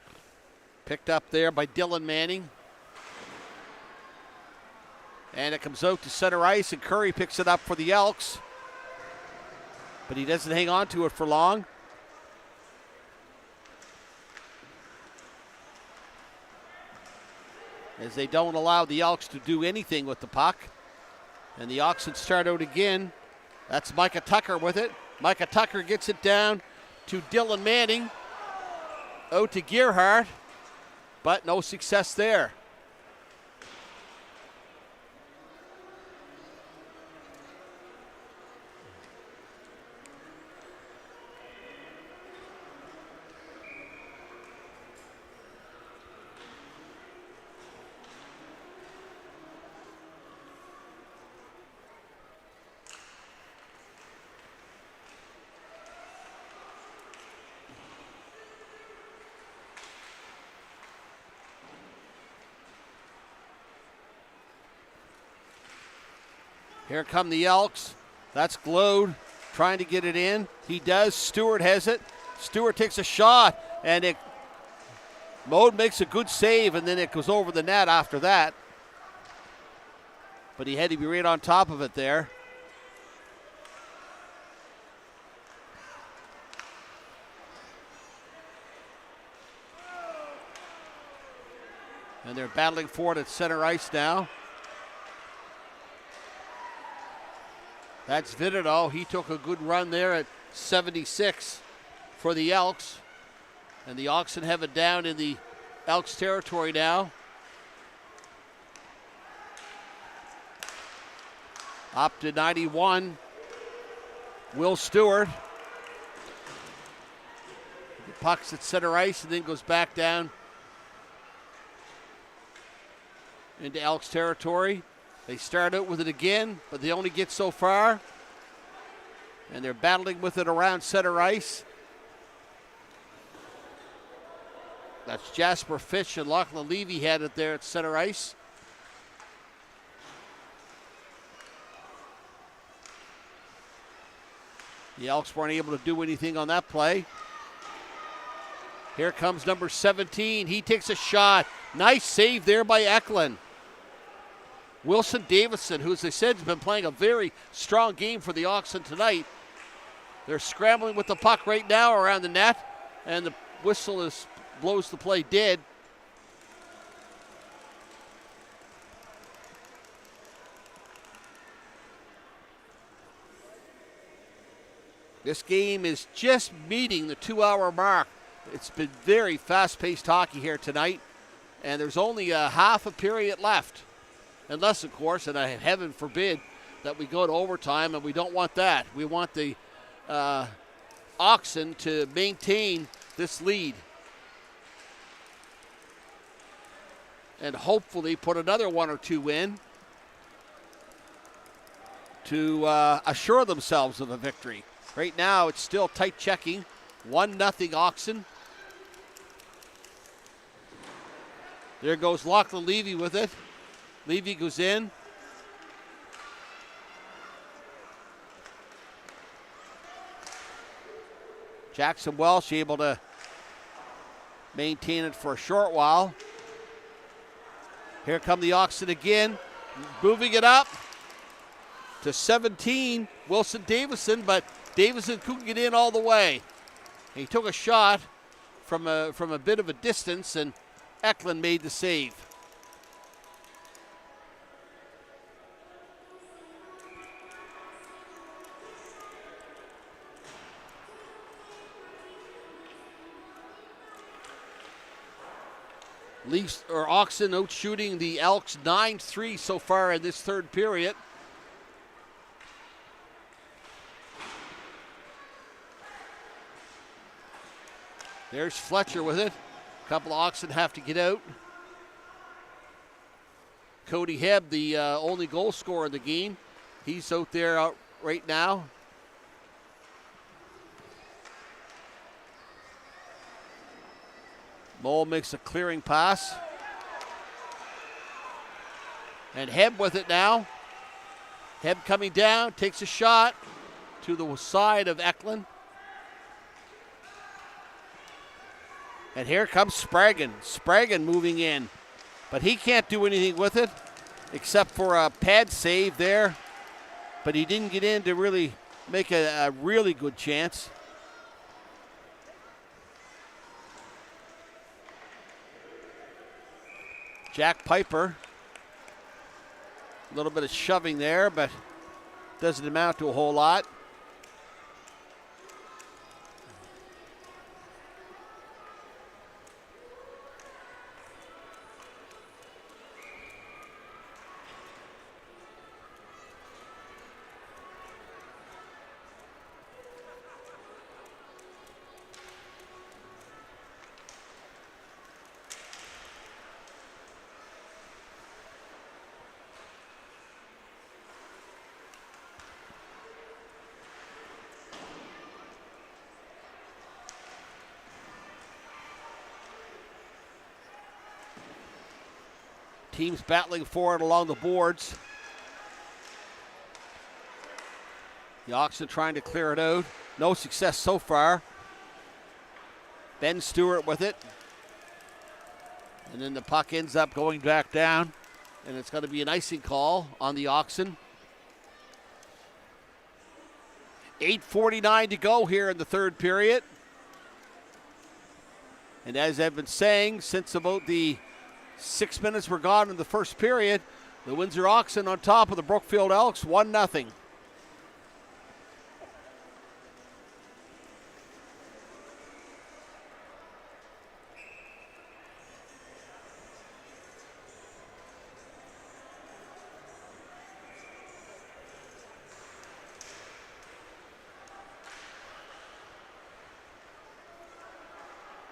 Picked up there by Dylan Manning. And it comes out to center ice, and Curry picks it up for the Elks. But he doesn't hang on to it for long. As they don't allow the Elks to do anything with the puck. And the Oxen start out again. That's Micah Tucker with it. Micah Tucker gets it down to Dylan Manning. Out to Gerhardt, but no success there. Here come the Elks. That's Glode trying to get it in. He does. Stewart has it. Stewart takes a shot, and Mode makes a good save, and then it goes over the net after that. But he had to be right on top of it there. And they're battling for it at center ice now. That's Vidido. He took a good run there at 76 for the Elks. And the Oxen have it down in the Elks territory now. Up to 91. Will Stewart. The puck's at center ice and then goes back down into Elks territory. They start out with it again, but they only get so far. And they're battling with it around center ice. That's Jasper Fitch and Lachlan Levy had it there at center ice. The Elks weren't able to do anything on that play. Here comes number 17. He takes a shot. Nice save there by Eklund. Wilson Davison, who, as I said, has been playing a very strong game for the Oxen tonight. They're scrambling with the puck right now around the net, and the whistle blows the play dead. This game is just meeting the 2-hour mark. It's been very fast-paced hockey here tonight, and there's only a half a period left. Unless, of course, and heaven forbid, that we go to overtime, and we don't want that. We want the Oxen to maintain this lead and hopefully put another one or two in to assure themselves of a victory. Right now, it's still tight checking. 1-0 Oxen. There goes Lachlan Levy with it. Levy goes in. Jackson Welsh able to maintain it for a short while. Here come the Oxen again, moving it up to 17. Wilson Davison, but Davison couldn't get in all the way. He took a shot from a bit of a distance, and Eklund made the save. Oxen out shooting the Elks 9-3 so far in this third period. There's Fletcher with it. A couple of Oxen have to get out. Cody Hebb, the only goal scorer in the game. He's out there right now. Mole makes a clearing pass. And Hebb with it now. Hebb coming down, takes a shot to the side of Eklund. And here comes Spragan. Spragan moving in. But he can't do anything with it except for a pad save there. But he didn't get in to really make a really good chance. Jack Piper. A little bit of shoving there, but doesn't amount to a whole lot. Teams battling for it along the boards. The Oxen trying to clear it out. No success so far. Ben Stewart with it. And then the puck ends up going back down. And it's going to be an icing call on the Oxen. 8:49 to go here in the third period. And as I've been saying, since about the 6 minutes were gone in the first period, the Windsor Oxen on top of the Brookfield Elks, 1-0.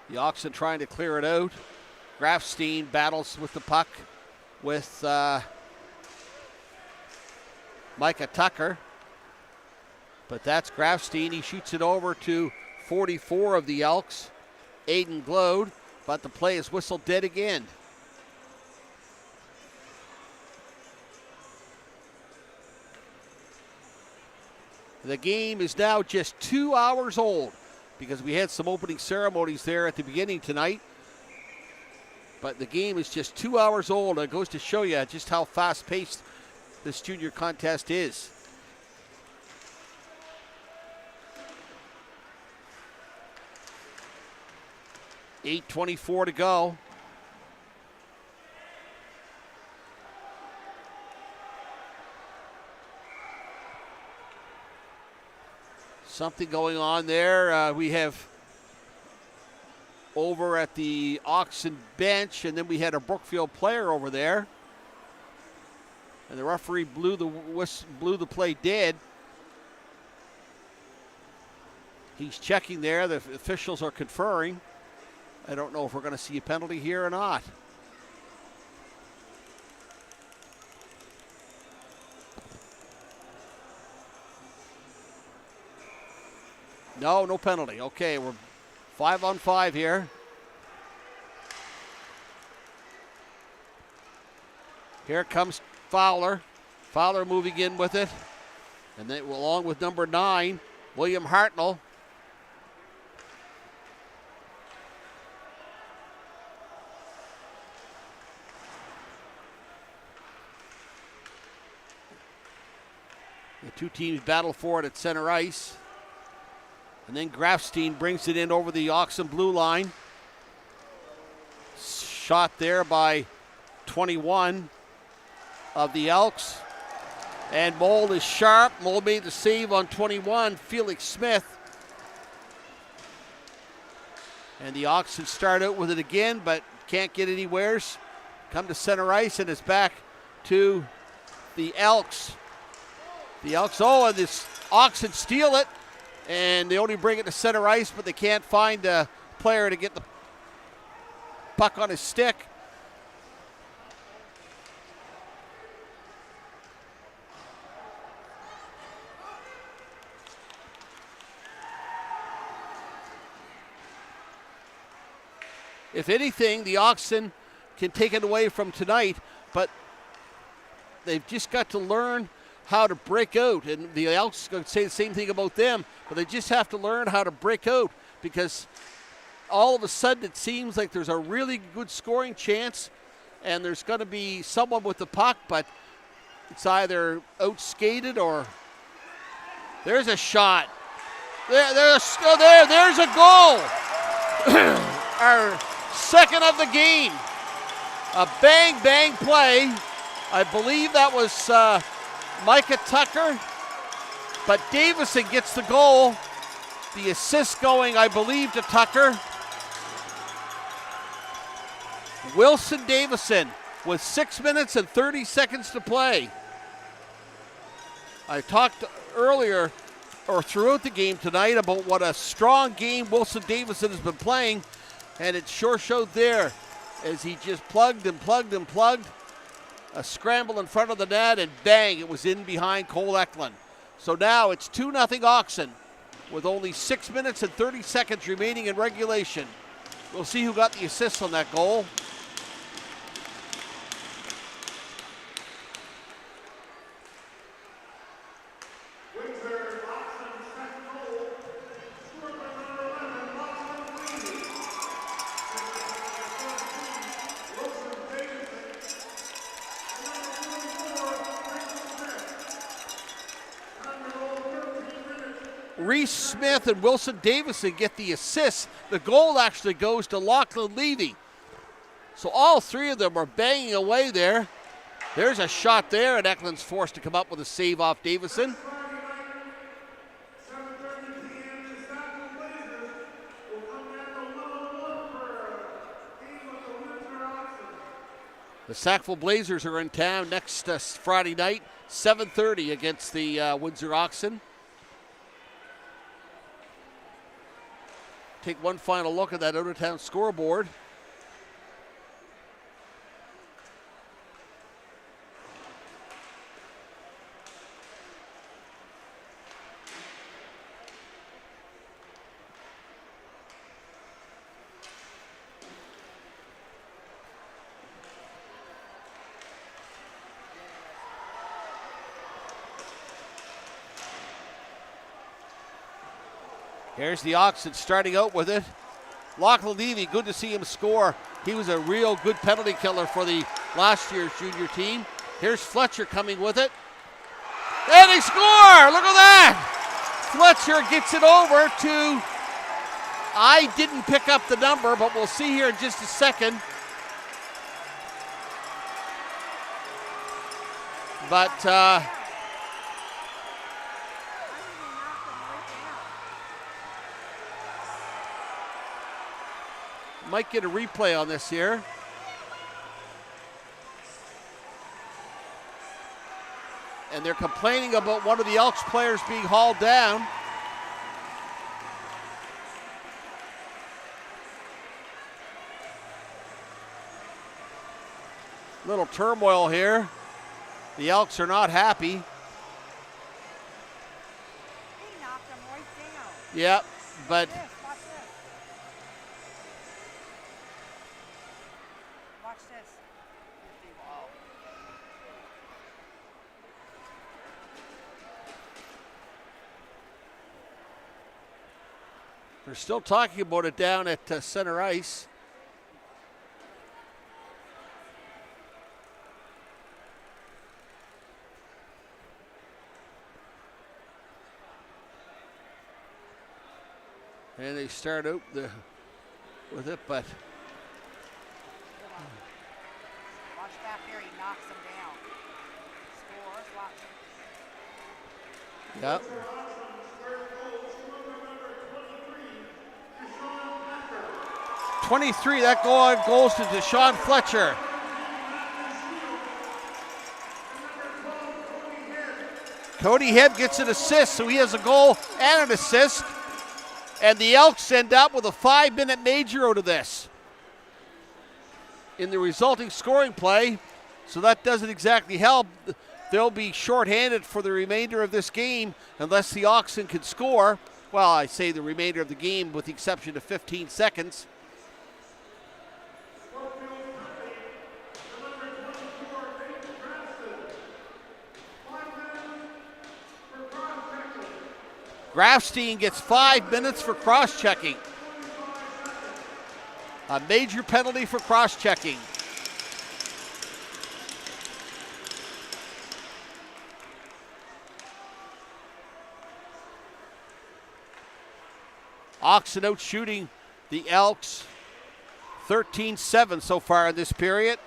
The Oxen trying to clear it out. Grafstein battles with the puck with Micah Tucker. But that's Grafstein. He shoots it over to 44 of the Elks, Aiden Glode, but the play is whistled dead again. The game is now just 2 hours old, because we had some opening ceremonies there at the beginning tonight. But the game is just 2 hours old. It goes to show you just how fast-paced this junior contest is. $8:24 to go. Something going on there. We have over at the Oxen bench, and then we had a Brookfield player over there. And the referee blew the play dead. He's checking there. The officials are conferring. I don't know if we're going to see a penalty here or not. No penalty. Okay, we're 5-on-5 here. Here comes Fowler. Fowler moving in with it. And then along with number 9, William Hartnell. The two teams battle for it at center ice. And then Grafstein brings it in over the Oxen blue line. Shot there by 21 of the Elks. And Mold is sharp. Mold made the save on 21, Felix Smith. And the Oxen start out with it again, but can't get anywheres. Come to center ice, and it's back to the Elks. The Elks, and this Oxen steal it. And they only bring it to center ice, but they can't find a player to get the puck on his stick. If anything, the Oxen can take it away from tonight, but they've just got to learn how to break out. And the Elks going to say the same thing about them, but they just have to learn how to break out, because all of a sudden it seems like there's a really good scoring chance and there's going to be someone with the puck, but it's either outskated or there's a shot. There's a goal. Our second of the game. A bang play. I believe that was Micah Tucker, but Davison gets the goal. The assist going, I believe, to Tucker. Wilson Davison with 6 minutes and 30 seconds to play. I talked earlier or throughout the game tonight about what a strong game Wilson Davison has been playing, and it sure showed there as he just plugged. A scramble in front of the net, and bang, it was in behind Cole Eklund. So now it's 2-0 Oxen with only 6 minutes and 30 seconds remaining in regulation. We'll see who got the assist on that goal. Windsor Reese Smith and Wilson Davison get the assist. The goal actually goes to Lachlan Levy. So all three of them are banging away there. There's a shot there, and Eklund's forced to come up with a save off Davison. The Sackville Blazers are in town next Friday night, 7:30 against the Windsor Oxen. Take one final look at that out-of-town scoreboard. Here's the Oxen starting out with it. Lachlan Levy, good to see him score. He was a real good penalty killer for the last year's junior team. Here's Fletcher coming with it. And they score! Look at that! Fletcher gets it over to, I didn't pick up the number, but we'll see here in just a second. But might get a replay on this here. And they're complaining about one of the Elks players being hauled down. Little turmoil here. The Elks are not happy. He knocked him right down. Yeah, but Watch this. Watch this. they're still talking about it down at center ice. And they start out with it, but Watch back there. He knocks him down. Scores. Watch it. yeah. 23, that goes to Deshaun Fletcher. Cody Hibb gets an assist, so he has a goal and an assist. And the Elks end up with a 5-minute major out of this in the resulting scoring play. So that doesn't exactly help. They'll be shorthanded for the remainder of this game unless the Oxen can score. Well, I say the remainder of the game with the exception of 15 seconds. Grafstein gets 5 minutes for cross-checking. A major penalty for cross-checking. Oxen out shooting the Elks 13-7 so far in this period.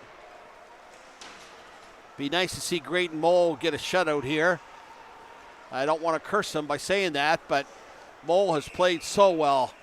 Be nice to see Graydon Mole get a shutout here. I don't want to curse him by saying that, but Mole has played so well.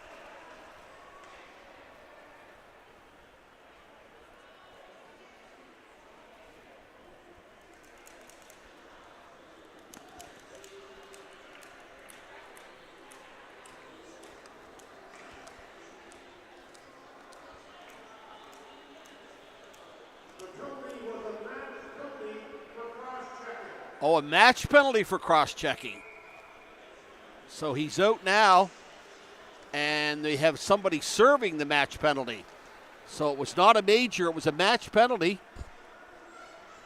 Oh, a match penalty for cross-checking. So he's out now, and they have somebody serving the match penalty. So it was not a major, it was a match penalty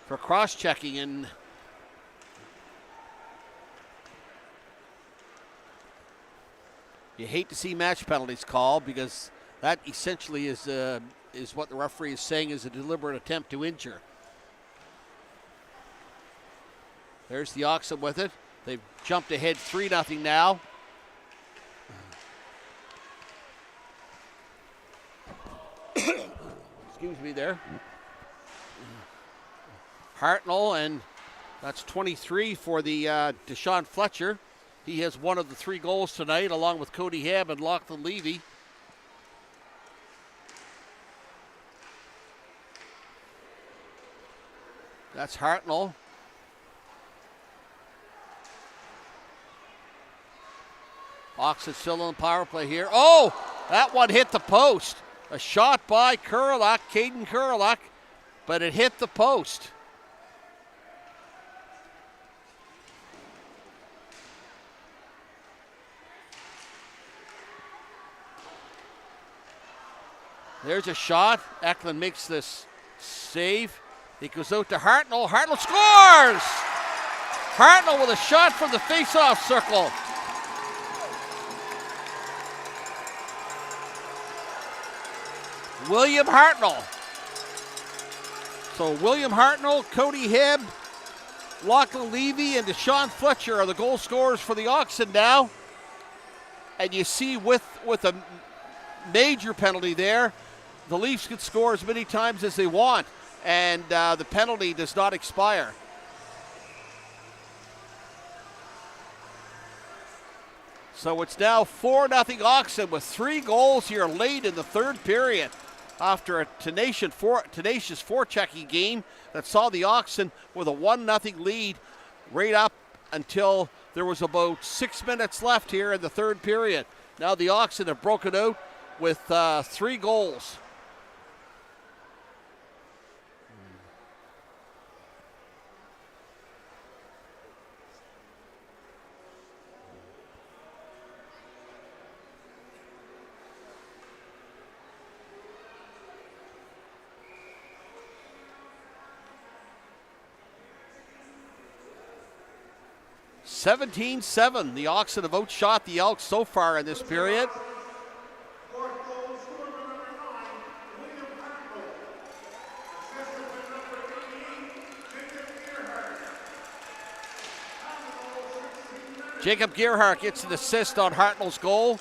for cross-checking. And you hate to see match penalties called because that essentially is what the referee is saying is a deliberate attempt to injure. There's the Oxen with it. They've jumped ahead 3-0 now. Excuse me there. Hartnell, and that's 23 for the Deshaun Fletcher. He has one of the 3 goals tonight, along with Cody Hebb and Lachlan Levy. That's Hartnell. Oxen still on the power play here. Oh, that one hit the post. A shot by Kurlak, Caden Kurlak, but it hit the post. There's a shot. Eklund makes this save. It goes out to Hartnell. Hartnell scores! Hartnell with a shot from the face-off circle. William Hartnell. So William Hartnell, Cody Hebb, Lachlan Levy, and Deshaun Fletcher are the goal scorers for the Oxen now. And you see with a major penalty there, the Leafs can score as many times as they want, and the penalty does not expire. So it's now 4-0 Oxen with 3 goals here late in the third period after a tenacious forechecking game that saw the Oxen with a 1-0 lead right up until there was about 6 minutes left here in the third period. Now the Oxen have broken out with 3 goals. (17-7). The Oxen have outshot the Elks so far in this period. Fourth goal, scorer number 9, William Hartnell. Assistant to number 88, Jacob Jacob Gearhart. Gearhart gets an assist on Hartnell's goal.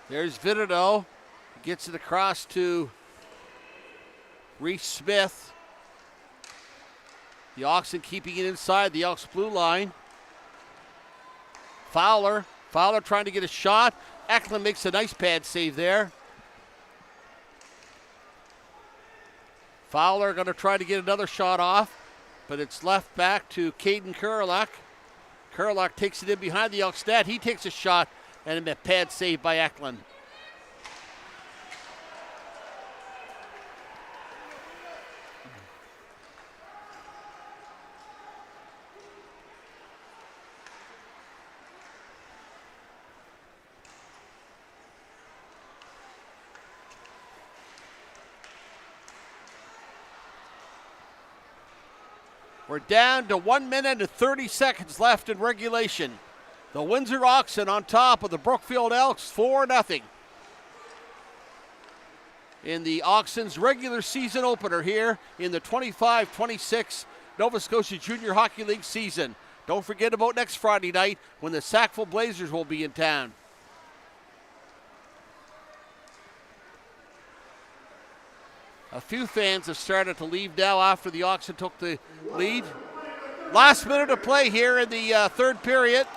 There's Vitino. Gets it across to Reese Smith. The Oxen keeping it inside the Elks blue line. Fowler trying to get a shot. Eklund makes a nice pad save there. Fowler going to try to get another shot off, but it's left back to Caden Kurlak. Kurlak takes it in behind the Elks net. He takes a shot, and a pad save by Eklund. We're down to 1 minute and 30 seconds left in regulation. The Windsor Oxen on top of the Brookfield Elks, 4-0. In the Oxen's regular season opener here in the 25-26 Nova Scotia Junior Hockey League season. Don't forget about next Friday night when the Sackville Blazers will be in town. A few fans have started to leave now after the Oxen took the lead. Last minute of play here in the third period.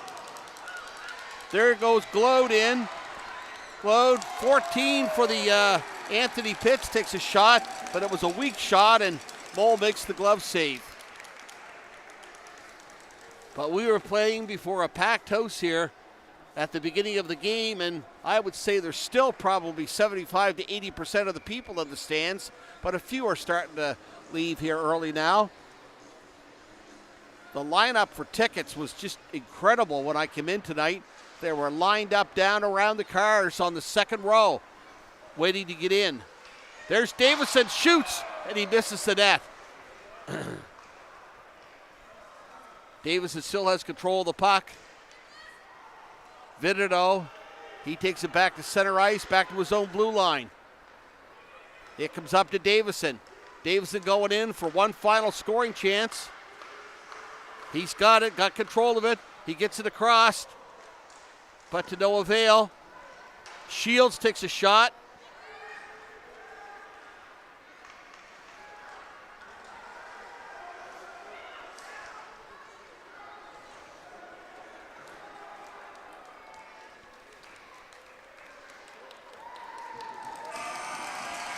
There goes Glode in. Glode, 14 for the Anthony Pitts, takes a shot, but it was a weak shot, and Mole makes the glove save. But we were playing before a packed house here at the beginning of the game, and I would say there's still probably 75 to 80% of the people in the stands, but a few are starting to leave here early now. The lineup for tickets was just incredible when I came in tonight. They were lined up down around the cars on the second row, waiting to get in. There's Davison, shoots, and he misses the net. Davison still has control of the puck. Vidido, he takes it back to center ice, back to his own blue line. It comes up to Davison. Davison going in for one final scoring chance. He's got it, got control of it. He gets it across, but to no avail. Shields takes a shot.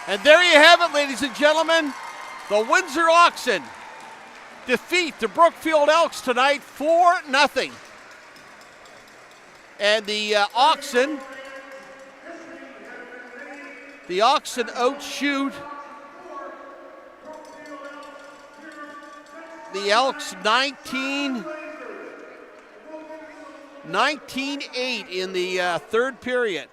And there you have it, ladies and gentlemen. The Windsor Oxen defeat the Brookfield Elks tonight 4-0. And the Oxen outshoot the Elks 19-8 in the third period.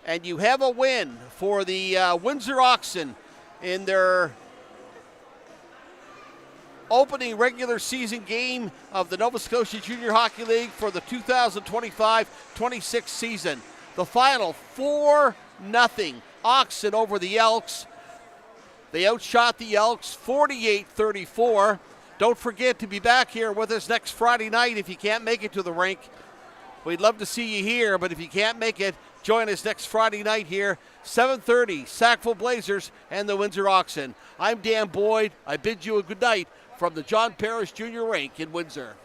And you have a win for the Windsor Oxen in their opening regular season game of the Nova Scotia Junior Hockey League for the 2025-26 season. The final 4-0 Oxen over the Elks. They outshot the Elks 48-34. Don't forget to be back here with us next Friday night if you can't make it to the rink. We'd love to see you here, but if you can't make it, join us next Friday night here, 7:30, Sackville Blazers and the Windsor Oxen. I'm Dan Boyd. I bid you a good night from the John Parrish Junior Rink in Windsor.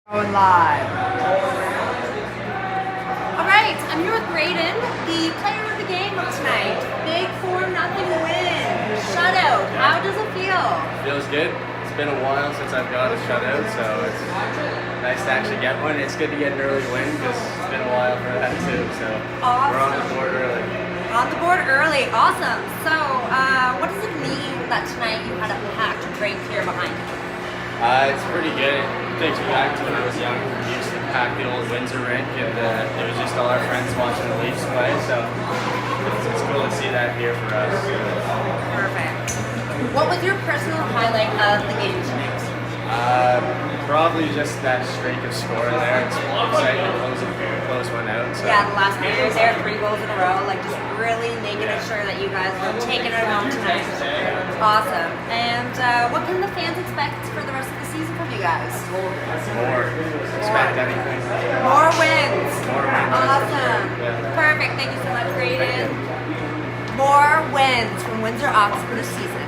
Going live. All right, I'm here with Braden, the player of the game of tonight. Big 4-0 win. Shutout. How does it feel? Feels good. It's been a while since I've got a shutout, so it's nice to actually get one. It's good to get an early win because it's been a while for that too. So Awesome. we're on the board early. On the board early. Awesome. So, what does it mean that tonight you had a packed drink here behind you? It's pretty good. It takes me back to when I was young. We used to pack the old Windsor rink, and it was just all our friends watching the Leafs play. So it's cool to see that here for us. Perfect. What was your personal highlight of the game tonight? Probably just that streak of scoring there. It's exciting to close one out. So. Yeah, the last night you were there, 3 goals in a row, like just really making sure that you guys were taking it home tonight. Awesome. And what can the fans expect for the rest of the season from you guys? More. Expect anything. More wins. More wins. Awesome. Yeah. Perfect. Thank you so much, Braden. More wins from Windsor Oxen this season.